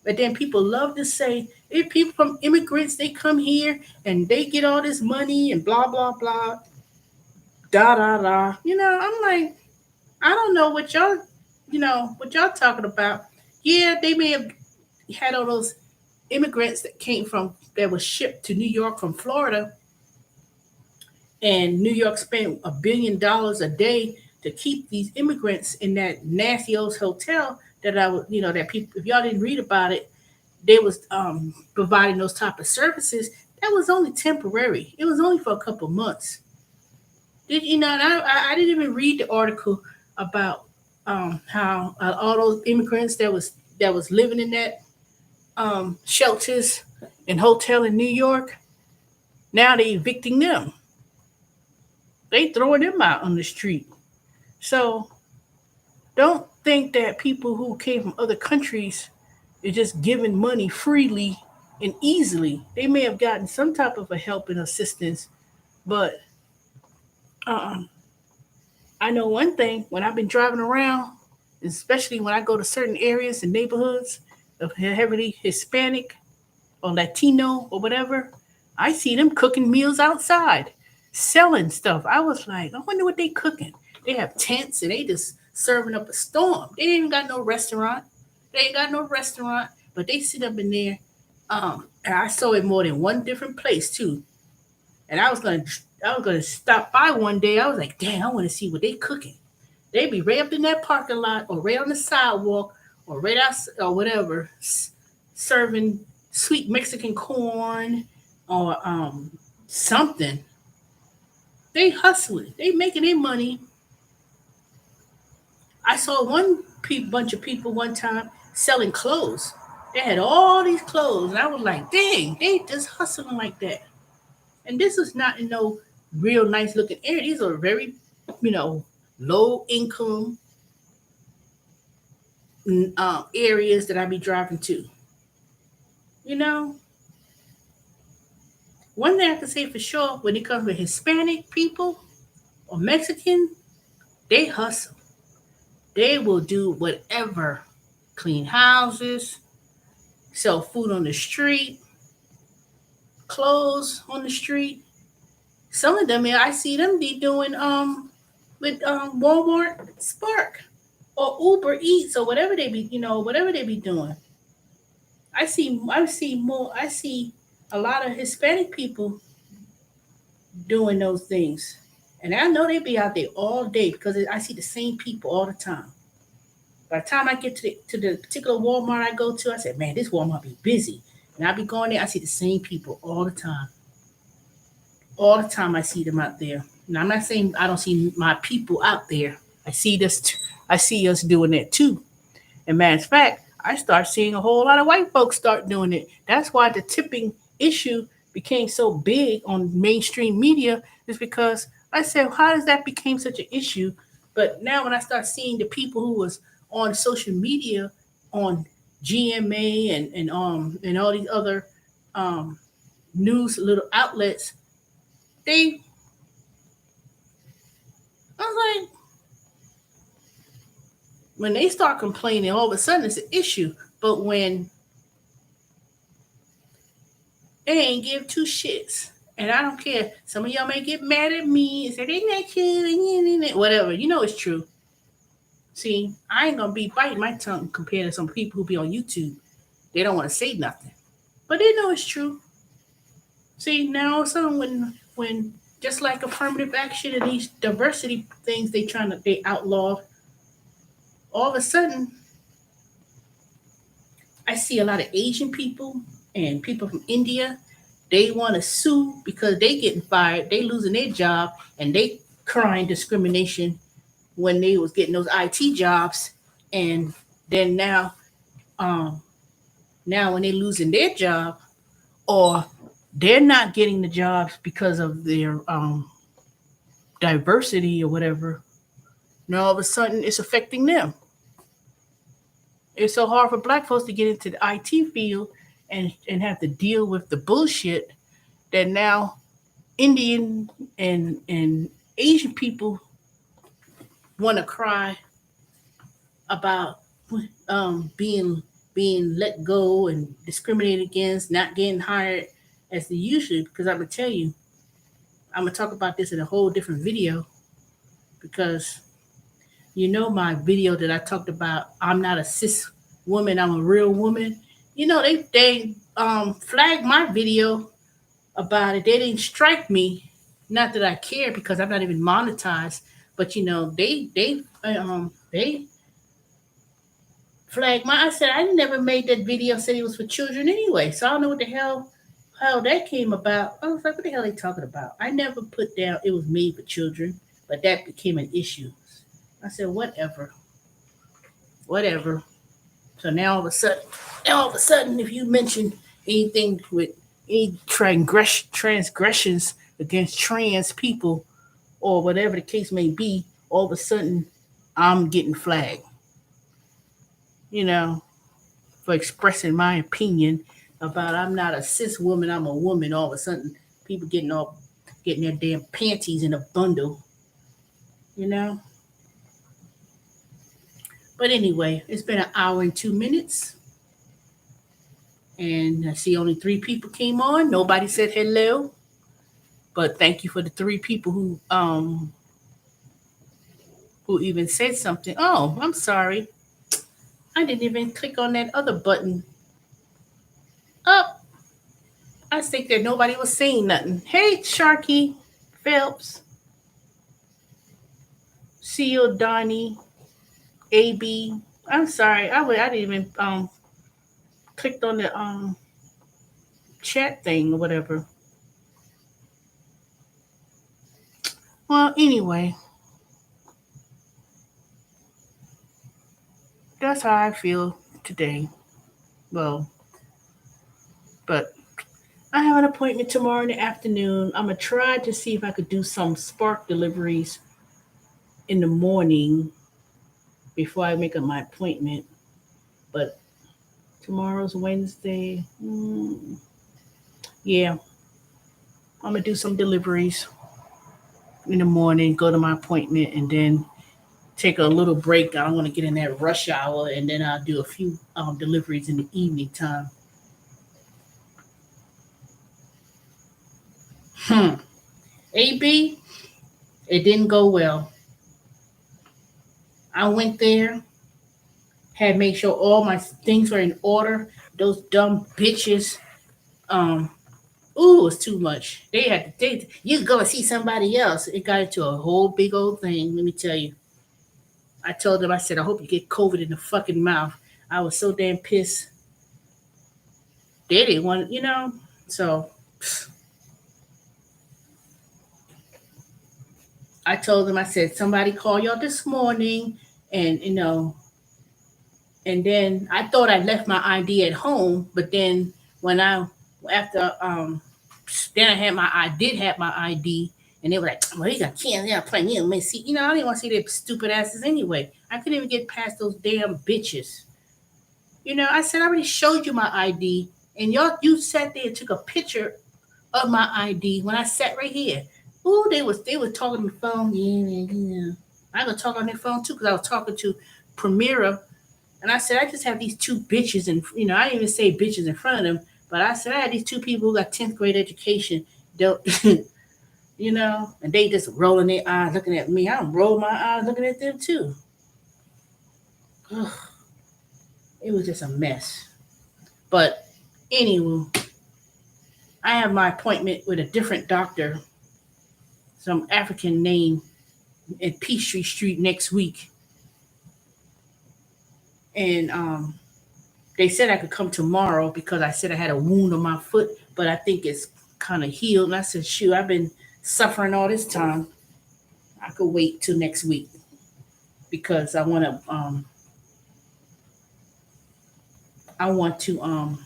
But then people love to say, if people from immigrants, they come here and they get all this money and blah, blah, blah, da, da, da. I'm like, I don't know what y'all talking about. Yeah, they may have had all those immigrants that was shipped to New York from Florida, and New York spent $1 billion a day to keep these immigrants in that nasty old hotel that I would, that people, if y'all didn't read about it, they was providing those type of services. That was only temporary. It was only for a couple months. Did you know? And I didn't even read the article about how all those immigrants that was living in that shelters and hotel in New York. Now they evicting them. They throwing them out on the street. So don't think that people who came from other countries are just giving money freely and easily. They may have gotten some type of a help and assistance, but um, I know one thing: when I've been driving around, especially when I go to certain areas and neighborhoods of heavily Hispanic or Latino or whatever, I see them cooking meals outside, selling stuff. I was like, I wonder what they cooking. They have tents and they just serving up a storm. They ain't even got no restaurant. They ain't got no restaurant, but they sit up in there. And I saw it more than one different place too. And I was gonna stop by one day. I was like, damn, I want to see what they cooking. They be right up in that parking lot or right on the sidewalk or right out or whatever, serving sweet Mexican corn or something. They hustling. They making their money. I saw one bunch of people one time selling clothes. They had all these clothes, and I was like, dang, they just hustling like that. And this is not in no real nice looking area. These are very, you know, low income areas that I be driving to. You know, one thing I can say for sure when it comes to Hispanic people or Mexican, they hustle. They will do whatever, clean houses, sell food on the street, clothes on the street. Some of them, yeah, I see them be doing with Walmart Spark or Uber Eats or whatever they be, whatever they be doing. I see a lot of Hispanic people doing those things. And I know they be out there all day because I see the same people all the time. By the time I get to the particular Walmart I go to, I said, man, this Walmart be busy. And I be going there, I see the same people all the time. All the time I see them out there. Now I'm not saying I don't see my people out there. I see this. I see us doing that too. And matter of fact, I start seeing a whole lot of white folks start doing it. That's why the tipping issue became so big on mainstream media, is because I said, how does that became such an issue? But now when I start seeing the people who was on social media, on GMA and all these other um, news little outlets, they I was like, when they start complaining, all of a sudden it's an issue. But when they ain't give two shits, and I don't care. Some of y'all may get mad at me and say they not true, whatever. You know it's true. See, I ain't gonna be biting my tongue compared to some people who be on YouTube. They don't want to say nothing, but they know it's true. See, now all of a sudden when just like affirmative action and these diversity things they outlaw, all of a sudden, I see a lot of Asian people and people from India. They want to sue because they getting fired, they losing their job, and they crying discrimination when they was getting those IT jobs, and then um, now when they losing their job or they're not getting the jobs because of their diversity or whatever. Now all of a sudden it's affecting them. It's so hard for black folks to get into the IT field and have to deal with the bullshit that now Indian and Asian people want to cry about being let go and discriminated against, not getting hired as they usually. Because I'm gonna tell you, I'm gonna talk about this in a whole different video because my video that I talked about. I'm not a cis woman. I'm a real woman. They flagged my video about it. They didn't strike me. Not that I care because I'm not even monetized. But they flagged my. I said I never made that video. Said it was for children anyway. So I don't know what the hell how that came about. I was like, what the hell are they talking about? I never put down it was made for children, but that became an issue. I said whatever, whatever. So now all of a sudden, if you mention anything with any transgressions against trans people or whatever the case may be, all of a sudden I'm getting flagged. You know, for expressing my opinion about I'm not a cis woman, I'm a woman. All of a sudden, people getting their damn panties in a bundle. You know. But anyway, it's been an hour and 2 minutes. And I see only three people came on. Nobody said hello. But thank you for the three people who even said something. Oh, I'm sorry. I didn't even click on that other button. Up. I think that nobody was saying nothing. Hey, Sharky Phelps, Seal Donnie, AB. I'm sorry. I didn't even clicked on the chat thing or whatever. Well, anyway, that's how I feel today. Well, but I have an appointment tomorrow in the afternoon. I'm gonna try to see if I could do some spark deliveries in the morning before I make up my appointment. But tomorrow's Wednesday. Yeah, I'm gonna do some deliveries in the morning, go to my appointment, and then take a little break. I don't want to get in that rush hour, and then I'll do a few deliveries in the evening time. AB, it didn't go well. I went there, had made sure all my things were in order. Those dumb bitches, um, ooh, it was too much. They had to you go and see somebody else. It got into a whole big old thing. Let me tell you. I told them, I said, I hope you get COVID in the fucking mouth. I was so damn pissed. They didn't want. So I told them, I said, somebody call y'all this morning, and and then I thought I left my ID at home, but then when I after then I did have my ID, and they were like, well, you got kids, yeah, playing, let me see, I didn't want to see their stupid asses anyway. I couldn't even get past those damn bitches. I said I already showed you my ID, and you sat there and took a picture of my ID when I sat right here. Ooh, they was talking on the phone. Yeah. I was talk on their phone too because I was talking to Primera, and I said I just have these two bitches, and I didn't even say bitches in front of them, but I said I had these two people who got 10th grade education. Don't and they just rolling their eyes looking at me. I'm rolling my eyes looking at them too. Ugh, it was just a mess. But anyway, I have my appointment with a different doctor, some African name, at Peachtree Street next week. and they said I could come tomorrow because I said I had a wound on my foot, but I think it's kind of healed. And I said, shoot, I've been suffering all this time. I could wait till next week because I want to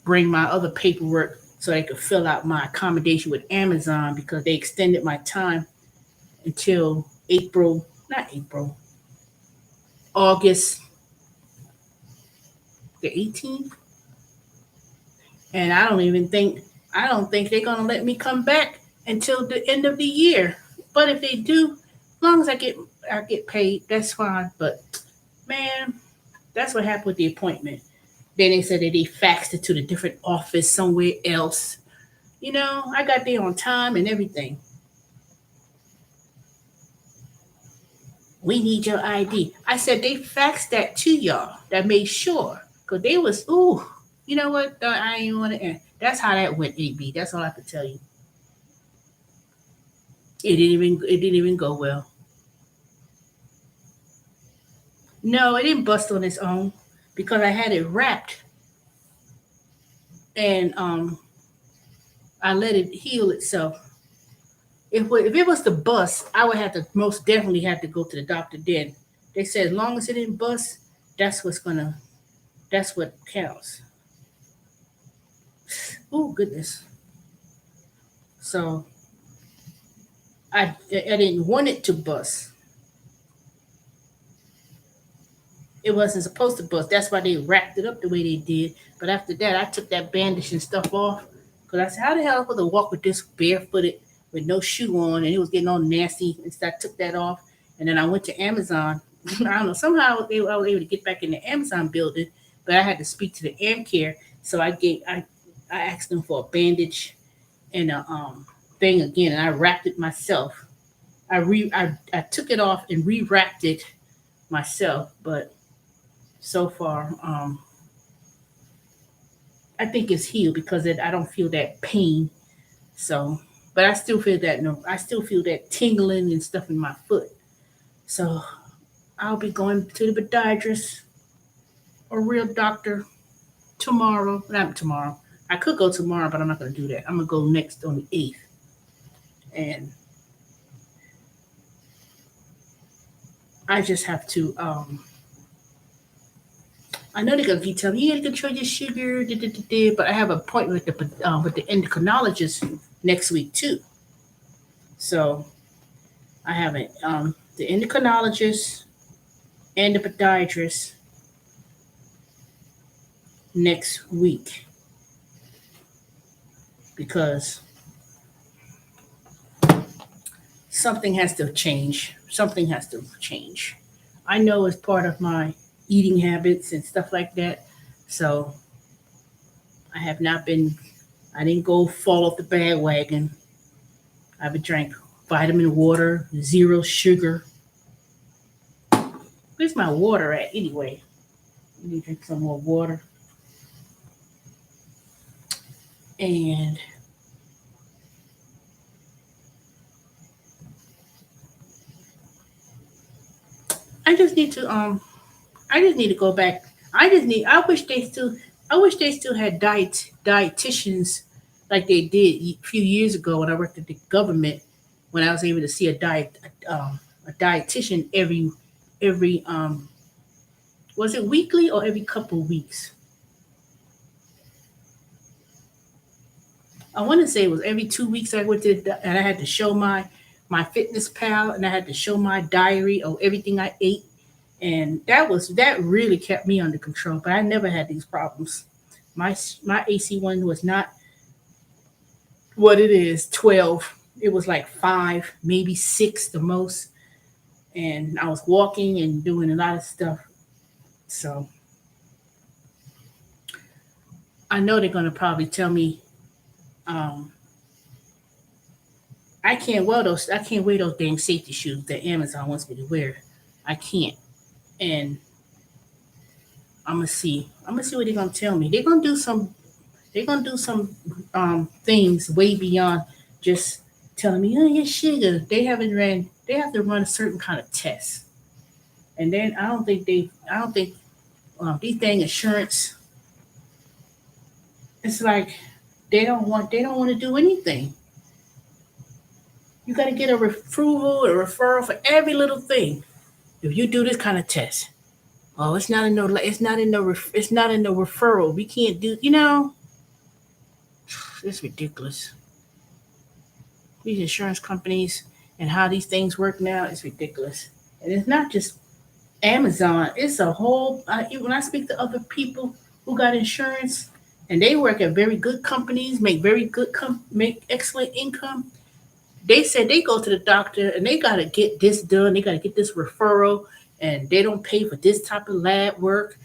bring my other paperwork so they could fill out my accommodation with Amazon because they extended my time until April, not April, August the 18th. And I don't think they're gonna let me come back until the end of the year. But if they do, as long as I get paid, that's fine. But man, that's what happened with the appointment. Then they said that they faxed it to the different office somewhere else. I got there on time and everything. We need your ID. I said they faxed that to y'all. That made sure. Because they was, ooh, you know what? I ain't want to end. That's how that went, AB. That's all I could tell you. It didn't even go well. No, it didn't bust on its own because I had it wrapped and I let it heal itself. If it was the bust, I would have to most definitely have to go to the doctor then. They said as long as it didn't bust, that's what's gonna that's what counts. Oh goodness. So I didn't want it to bust. It wasn't supposed to bust. That's why they wrapped it up the way they did. But after that, I took that bandage and stuff off because I said, "How the hell am I supposed to walk with this barefooted with no shoe on?" And it was getting all nasty. And so I took that off, and then I went to Amazon. I don't know. Somehow I was able to get back in the Amazon building, but I had to speak to the Amcare. So I asked them for a bandage and a thing again, and I wrapped it myself. I took it off and rewrapped it myself, but so far, I think it's healed because I don't feel that pain. So, but I still feel that no, I still feel that tingling and stuff in my foot. So I'll be going to the podiatrist or real doctor tomorrow. Not tomorrow. I could go tomorrow, but I'm not going to do that. I'm going to go next on the 8th. And I just have to I know they're gonna keep telling me you gotta control your sugar, da, da, da, da, but I have an appointment with the endocrinologist next week too. So I have the endocrinologist and the podiatrist next week because something has to change. Something has to change. I know it's part of my eating habits and stuff like that. So I have not been, I didn't go fall off the bandwagon. I've been drank vitamin water, zero sugar. Where's my water at anyway? Let me drink some more water. And I just need to I just need to go back. I wish they still had dietitians like they did a few years ago when I worked at the government when I was able to see a dietitian every was it weekly or every couple of weeks? I want to say it was every 2 weeks I went to and I had to show my fitness pal and I had to show my diary of everything I ate and that really kept me under control. But I never had these problems. My AC1 was not what it is 12. It was like 5, maybe 6 the most, and I was walking and doing a lot of stuff. So I know they're gonna probably tell me um, I can't wear those dang safety shoes that Amazon wants me to wear. I can't. And I'm gonna see what they're gonna tell me. They're gonna do some things way beyond just telling me, oh, your sugar. They have to run a certain kind of test. And then I don't think these dang insurance. It's like they don't want to do anything. You got to get a approval, a referral for every little thing. If you do this kind of test, oh, it's not in the referral. We can't do. It's ridiculous. These insurance companies and how these things work now is ridiculous. And it's not just Amazon. It's a whole. When I speak to other people who got insurance and they work at very good companies, make excellent income. They said they go to the doctor and they got to get this done. They got to get this referral, and they don't pay for this type of lab work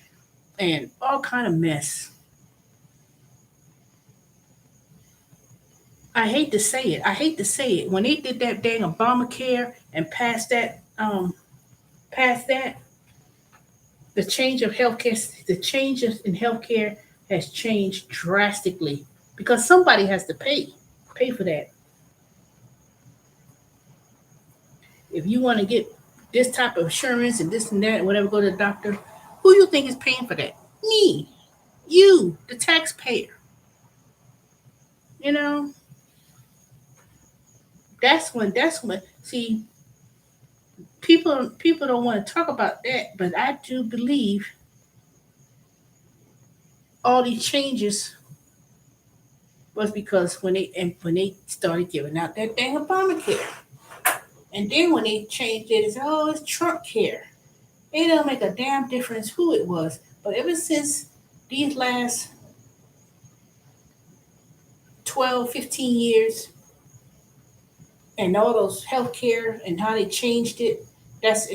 and all kind of mess. I hate to say it. I hate to say it. When they did that dang Obamacare and passed that, the changes in healthcare has changed drastically because somebody has to pay for that. If you want to get this type of insurance and this and that, and whatever, go to the doctor. Who you think is paying for that? Me, you, the taxpayer. You know, that's when. See, people don't want to talk about that, but I do believe all these changes was because when they started giving out that dang Obamacare, and then when they changed it, it's oh it's Trump care. It don't make a damn difference who it was. But ever since these last 12, 15 years, and all those healthcare and how they changed it, that's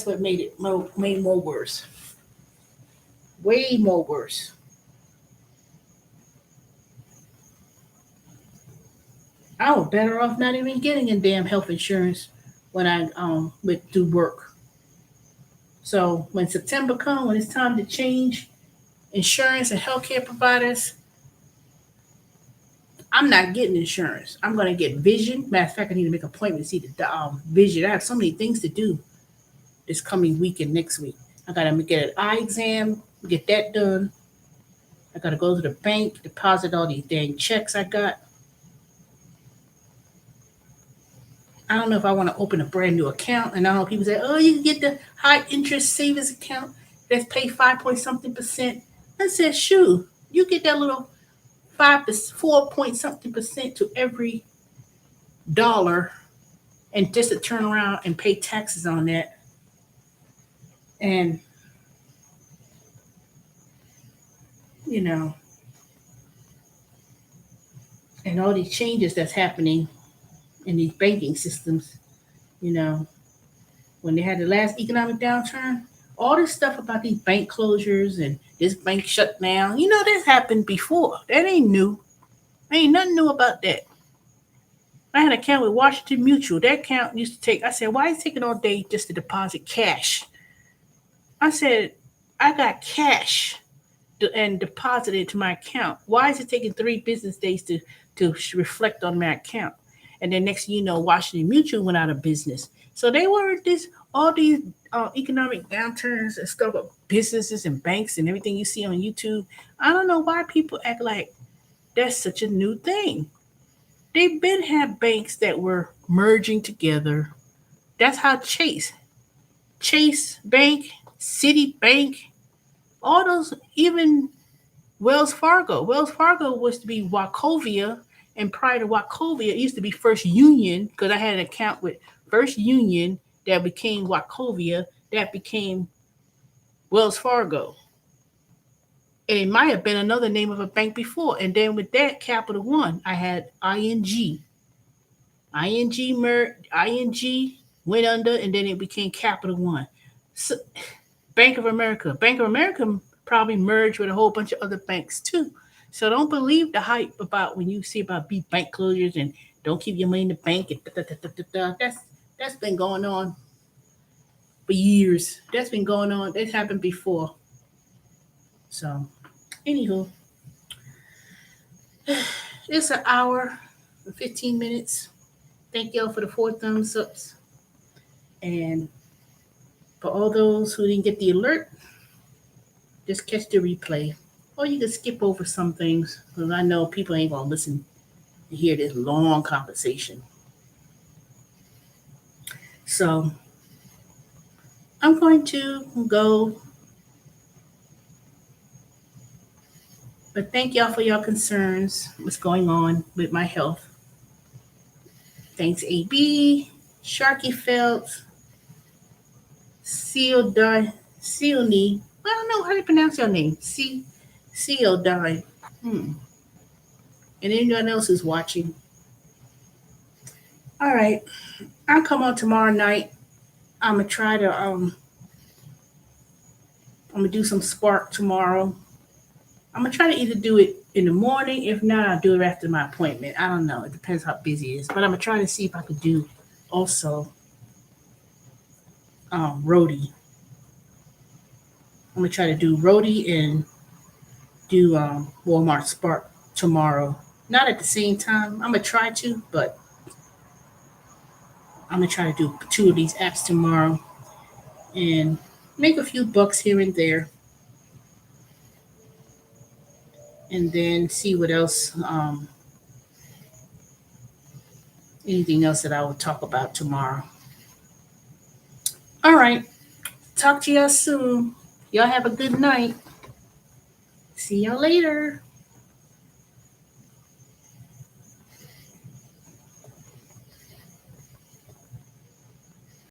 what made it made more worse, way more worse. I was better off not even getting a damn health insurance when I went to work. So when September comes, when it's time to change insurance and healthcare providers, I'm not getting insurance. I'm gonna get vision. Matter of fact, I need to make an appointment to see the vision. I have so many things to do this coming week and next week. I gotta get an eye exam, get that done. I gotta go to the bank, deposit all these dang checks I got. I don't know if I want to open a brand new account. And I know people say, oh, you can get the high interest savings account that's pay 5 point something percent. I said, shoo, you get that little 4 point something percent to every dollar and just to turn around and pay taxes on that. And, you know, and all these changes that's happening in these banking systems, you know, when they had the last economic downturn, all this stuff about these bank closures and this bank shut down, that's happened before. That ain't new. Ain't nothing new about that. I had an account with Washington Mutual. That account used to take, I said, why is it taking all day just to deposit cash? I said, I got cash and deposited it to my account. Why is it taking 3 business days to reflect on my account? And then next thing you know, Washington Mutual went out of business. So they were all these economic downturns and stuff of businesses and banks and everything you see on YouTube. I don't know why people act like that's such a new thing. They've been had banks that were merging together. That's how Chase Bank, Citibank, all those, even Wells Fargo. Wells Fargo was to be Wachovia, and prior to Wachovia, it used to be First Union because I had an account with First Union that became Wachovia, that became Wells Fargo. And it might have been another name of a bank before. And then with that, Capital One, I had ING. ING went under, and then it became Capital One. So, Bank of America. Bank of America probably merged with a whole bunch of other banks too. So don't believe the hype about when you see about big bank closures and don't keep your money in the bank and da, da, da, da, da, da. That's been going on for years. That's been going on. That's happened before. So, anywho, it's an hour and 15 minutes. Thank y'all for the 4 thumbs ups. And For all those who didn't get the alert, just catch the replay. Or you can skip over some things because I know people ain't gonna listen to hear this long conversation. So I'm going to go, but thank y'all for your concerns. What's going on with my health? Thanks, AB, Sharky Phelps, Seal Die, Sealney. I don't know how to pronounce your name. Seal Die. And anyone else who's watching. All right, I'll come on tomorrow night. I'm gonna try to I'm gonna do some spark tomorrow. I'm gonna try to either do it in the morning. If not, I'll do it after my appointment. I don't know. It depends how busy it is. But I'm gonna try to see if I could do also roadie. I'm gonna try to do roadie and do Walmart Spark tomorrow. Not at the same time. I'm gonna try to, but I'm gonna try to do two of these apps tomorrow and make a few bucks here and there, and then see what else, anything else that I will talk about tomorrow. All right, talk to y'all soon. Y'all have a good night. See y'all later.